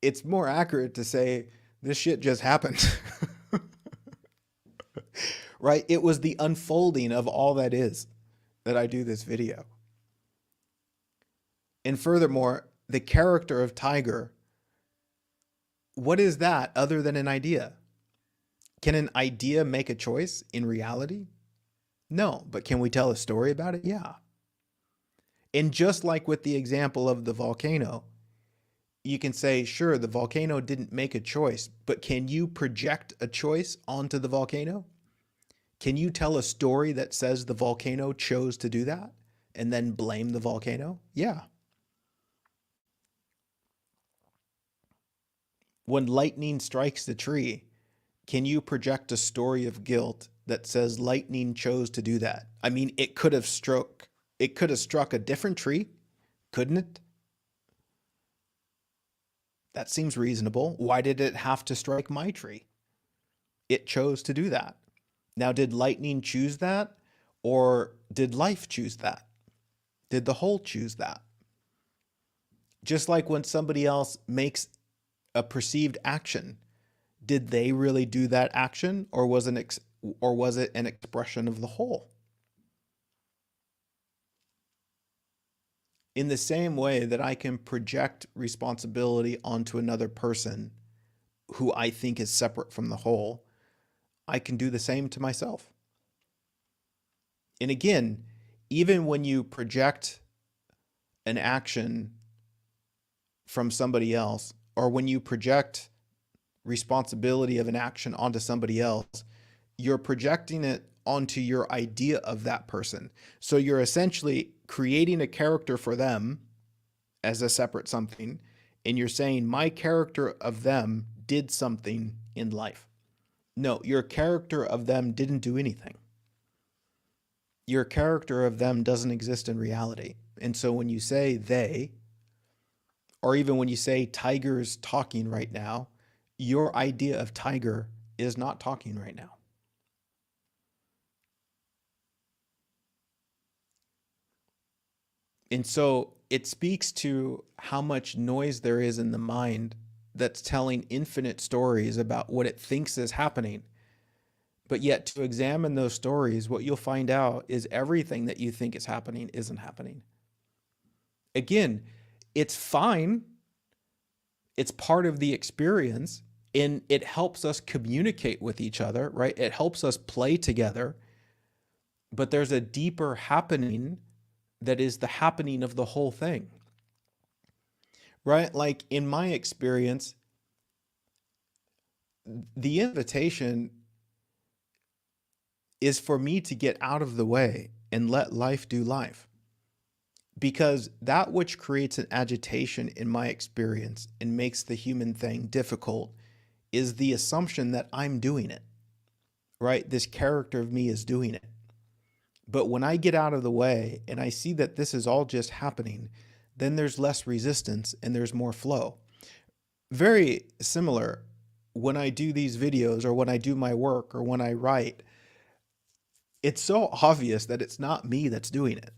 it's more accurate to say this shit just happened. Right? It was the unfolding of all that is that I do this video. And furthermore, the character of Tiger, what is that other than an idea? Can an idea make a choice in reality? No, but can we tell a story about it? Yeah. And just like with the example of the volcano, you can say, sure, the volcano didn't make a choice, but can you project a choice onto the volcano? Can you tell a story that says the volcano chose to do that and then blame the volcano? Yeah. When lightning strikes the tree, can you project a story of guilt that says lightning chose to do that? I mean, it could have struck a different tree, couldn't it? That seems reasonable. Why did it have to strike my tree? It chose to do that. Now, did lightning choose that, or did life choose that? Did the whole choose that? Just like when somebody else makes a perceived action, did they really do that action, or was it an expression of the whole? In the same way that I can project responsibility onto another person who I think is separate from the whole, I can do the same to myself. And again, even when you project an action from somebody else, or when you project responsibility of an action onto somebody else, you're projecting it onto your idea of that person. So you're essentially creating a character for them as a separate something, and you're saying my character of them did something in life. No, your character of them didn't do anything. Your character of them doesn't exist in reality. And so when you say they, or even when you say Tiger's talking right now, your idea of Tiger is not talking right now. And so it speaks to how much noise there is in the mind that's telling infinite stories about what it thinks is happening. But yet, to examine those stories, what you'll find out is everything that you think is happening isn't happening. Again, it's fine. It's part of the experience, and it helps us communicate with each other, right? It helps us play together. But there's a deeper happening that is the happening of the whole thing, right? Like in my experience, the invitation is for me to get out of the way and let life do life. Because that which creates an agitation in my experience and makes the human thing difficult is the assumption that I'm doing it, right? This character of me is doing it. But when I get out of the way and I see that this is all just happening, then there's less resistance and there's more flow. Very similar when I do these videos or when I do my work or when I write, it's so obvious that it's not me that's doing it,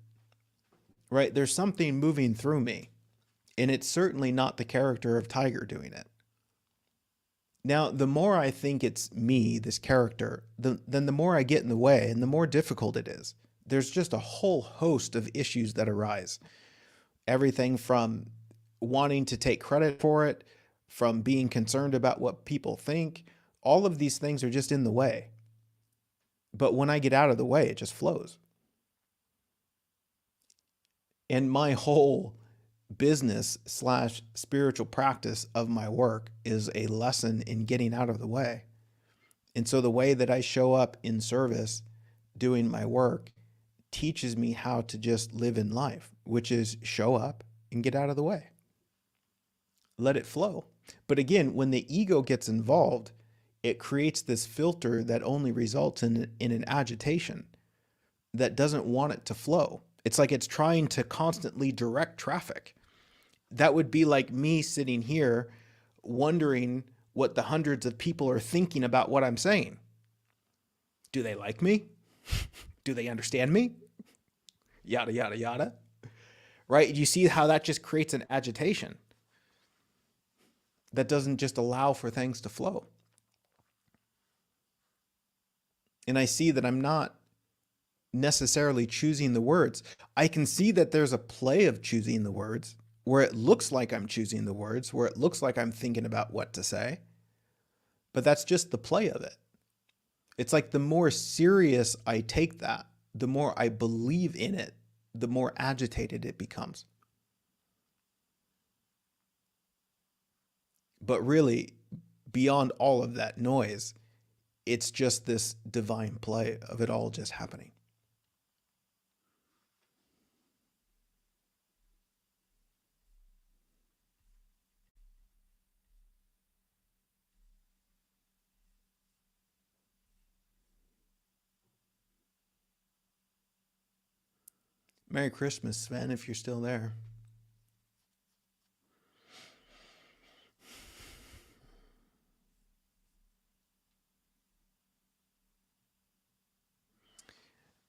right? There's something moving through me, and it's certainly not the character of Tiger doing it. Now, the more I think it's me, this character, then the more I get in the way and the more difficult it is. There's just a whole host of issues that arise. Everything from wanting to take credit for it, from being concerned about what people think, all of these things are just in the way. But when I get out of the way, it just flows. And my whole business / spiritual practice of my work is a lesson in getting out of the way. And so the way that I show up in service doing my work teaches me how to just live in life, which is show up and get out of the way. Let it flow. But again, when the ego gets involved, it creates this filter that only results in an agitation that doesn't want it to flow. It's like it's trying to constantly direct traffic. That would be like me sitting here wondering what the hundreds of people are thinking about what I'm saying. Do they like me? Do they understand me? Yada, yada, yada. Right? You see how that just creates an agitation that doesn't just allow for things to flow. And I see that I'm not necessarily choosing the words. I can see that there's a play of choosing the words where it looks like I'm choosing the words, where it looks like I'm thinking about what to say. But that's just the play of it. It's like the more serious I take that, the more I believe in it, the more agitated it becomes. But really, beyond all of that noise, it's just this divine play of it all just happening. Merry Christmas, Sven, if you're still there.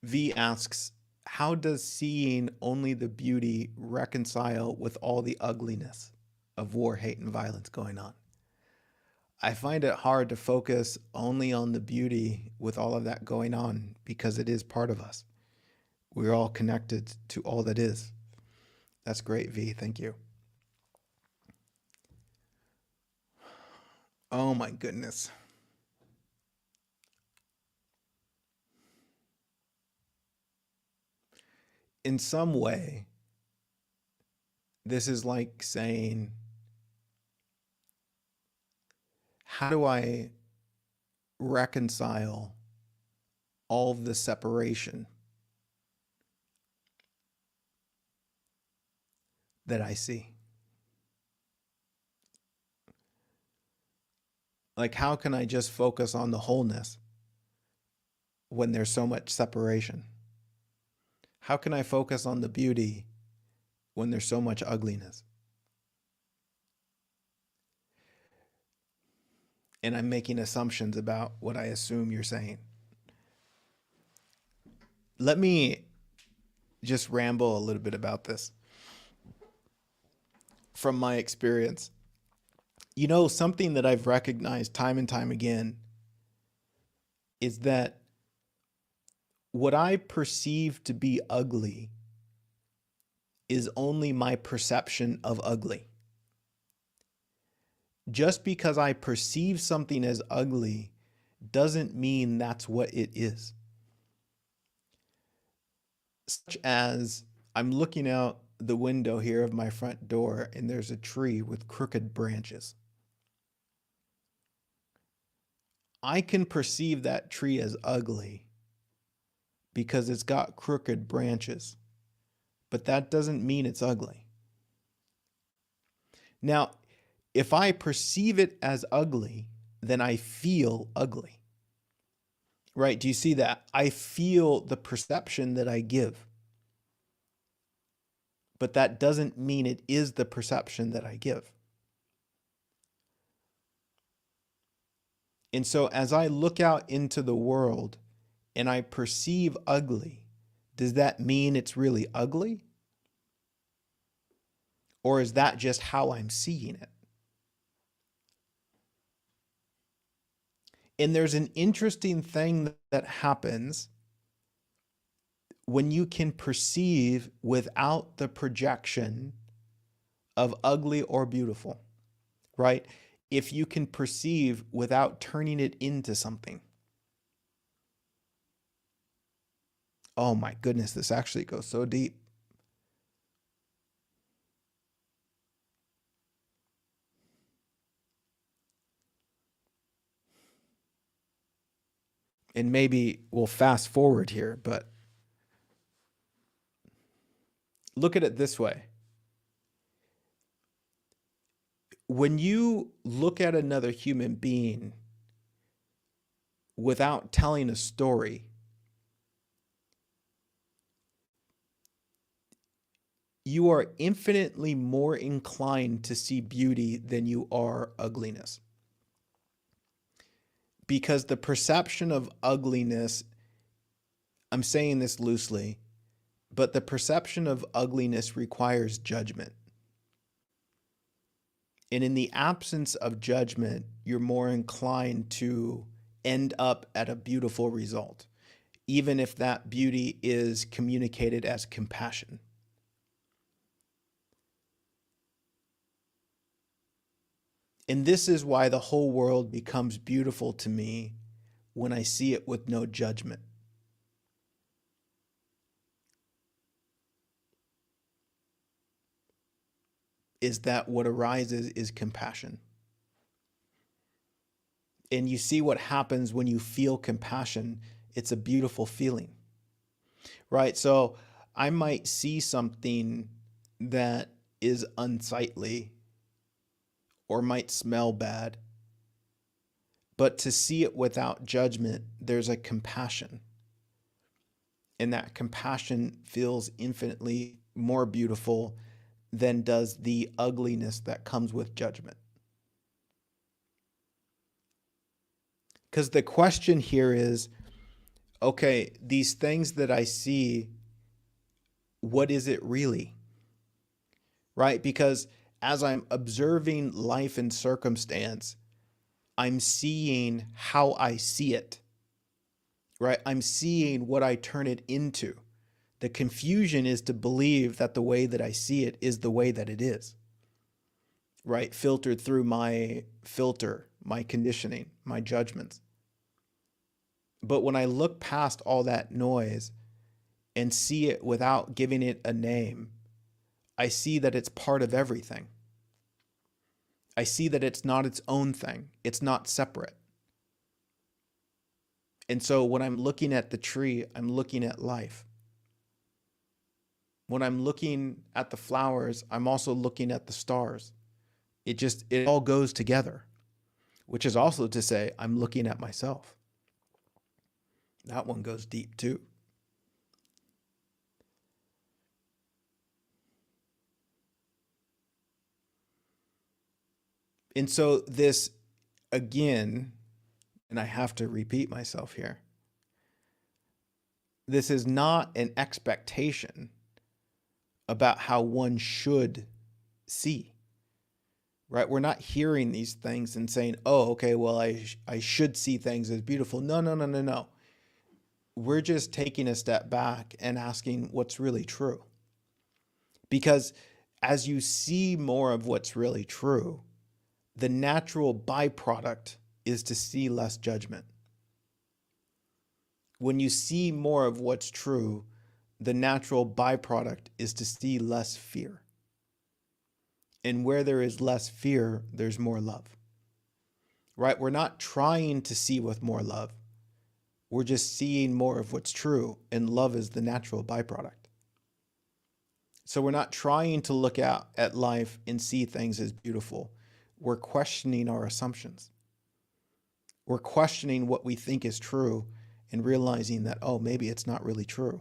V asks, how does seeing only the beauty reconcile with all the ugliness of war, hate, and violence going on? I find it hard to focus only on the beauty with all of that going on because it is part of us. We're all connected to all that is. That's great, V. Thank you. Oh my goodness. In some way, this is like saying, how do I reconcile all of the separation that I see? Like, how can I just focus on the wholeness when there's so much separation? How can I focus on the beauty when there's so much ugliness? And I'm making assumptions about what I assume you're saying. Let me just ramble a little bit about this from my experience. You know, something that I've recognized time and time again is that what I perceive to be ugly is only my perception of ugly. Just because I perceive something as ugly doesn't mean that's what it is. such as I'm looking out the window here of my front door and there's a tree with crooked branches. I can perceive that tree as ugly because it's got crooked branches, but that doesn't mean it's ugly. Now, if I perceive it as ugly, then I feel ugly. Right? Do you see that? I feel the perception that I give. But that doesn't mean it is the perception that I give. And so as I look out into the world and I perceive ugly, does that mean it's really ugly? Or is that just how I'm seeing it? And there's an interesting thing that happens when you can perceive without the projection of ugly or beautiful, right? If you can perceive without turning it into something. Oh my goodness, this actually goes so deep. And maybe we'll fast forward here, but look at it this way. When you look at another human being without telling a story, you are infinitely more inclined to see beauty than you are ugliness. Because the perception of ugliness, I'm saying this loosely, but the perception of ugliness requires judgment. And in the absence of judgment, you're more inclined to end up at a beautiful result, even if that beauty is communicated as compassion. And this is why the whole world becomes beautiful to me when I see it with no judgment. Is that what arises is compassion. And you see what happens when you feel compassion. It's a beautiful feeling, right? So I might see something that is unsightly or might smell bad, but to see it without judgment, there's a compassion. And that compassion feels infinitely more beautiful than does the ugliness that comes with judgment. Because the question here is, okay, these things that I see, what is it really? Right? Because as I'm observing life and circumstance, I'm seeing how I see it, right? I'm seeing what I turn it into. The confusion is to believe that the way that I see it is the way that it is, right? Filtered through my filter, my conditioning, my judgments. But when I look past all that noise and see it without giving it a name, I see that it's part of everything. I see that it's not its own thing. It's not separate. And so when I'm looking at the tree, I'm looking at life. When I'm looking at the flowers, I'm also looking at the stars. It all goes together, which is also to say I'm looking at myself. That one goes deep too. And so this, again, and I have to repeat myself here, this is not an expectation about how one should see, right? We're not hearing these things and saying, oh, okay, well, I should see things as beautiful. No. We're just taking a step back and asking what's really true. Because as you see more of what's really true, the natural byproduct is to see less judgment. When you see more of what's true, the natural byproduct is to see less fear. And where there is less fear, there's more love, right? We're not trying to see with more love. We're just seeing more of what's true, and love is the natural byproduct. So we're not trying to look out at life and see things as beautiful. We're questioning our assumptions. We're questioning what we think is true and realizing that, oh, maybe it's not really true.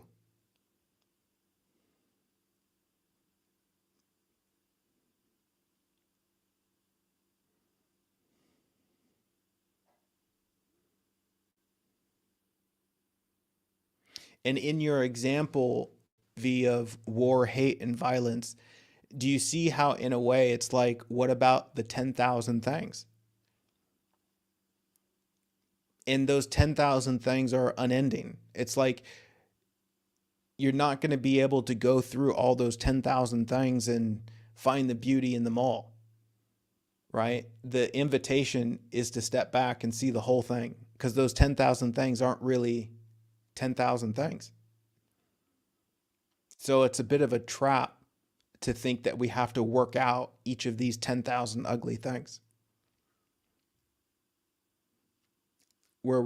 And in your example, V, of war, hate, and violence, do you see how, in a way, it's like, what about the 10,000 things? And those 10,000 things are unending. It's like you're not going to be able to go through all those 10,000 things and find the beauty in them all, right? The invitation is to step back and see the whole thing, because those 10,000 things aren't really 10,000 things. So it's a bit of a trap to think that we have to work out each of these 10,000 ugly things, where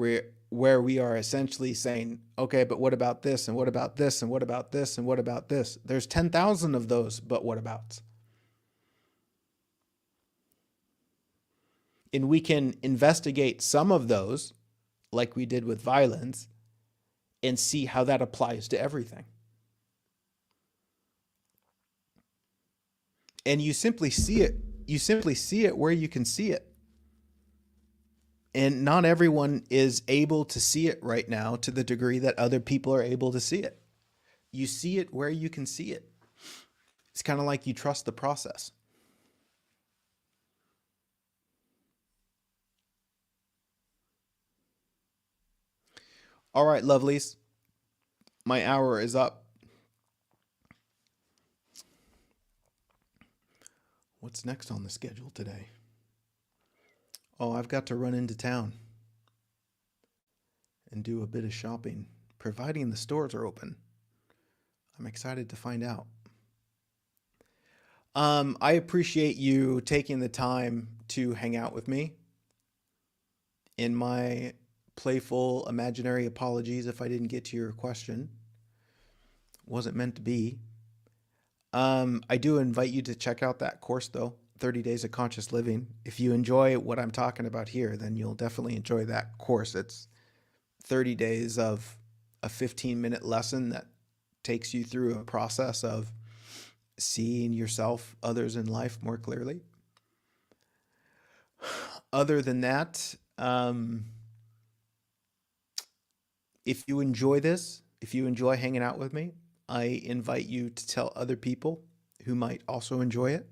we are essentially saying, okay, but what about this, and what about this, and what about this, and what about this? There's 10,000 of those, but what abouts? And we can investigate some of those, like we did with violence, and see how that applies to everything. And you simply see it. You simply see it where you can see it. And not everyone is able to see it right now to the degree that other people are able to see it. You see it where you can see it. It's kind of like you trust the process. All right, lovelies. My hour is up. What's next on the schedule today? Oh, I've got to run into town and do a bit of shopping, providing the stores are open. I'm excited to find out. I appreciate you taking the time to hang out with me. In my playful, imaginary apologies if I didn't get to your question. Wasn't meant to be. I do invite you to check out that course, though, 30 Days of Conscious Living. If you enjoy what I'm talking about here, then you'll definitely enjoy that course. It's 30 days of a 15-minute lesson that takes you through a process of seeing yourself, others in life more clearly. Other than that, if you enjoy this, if you enjoy hanging out with me, I invite you to tell other people who might also enjoy it.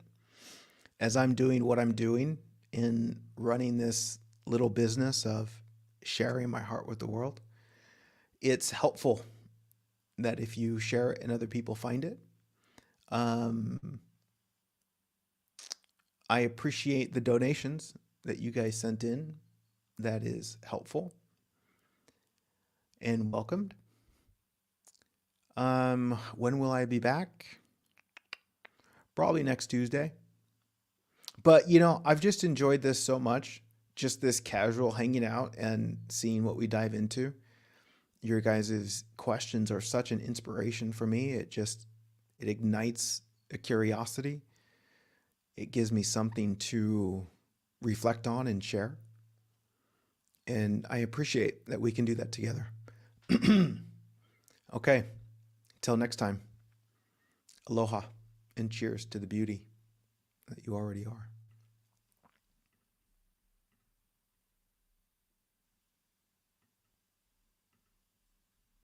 As I'm doing what I'm doing in running this little business of sharing my heart with the world, it's helpful that if you share it and other people find it. I appreciate the donations that you guys sent in. That is helpful and welcomed. When will I be back? Probably next Tuesday. But, I've just enjoyed this so much, just this casual hanging out and seeing what we dive into. Your guys' questions are such an inspiration for me. It ignites a curiosity. It gives me something to reflect on and share. And I appreciate that we can do that together. Okay. Till next time. Aloha and cheers to the beauty that you already are.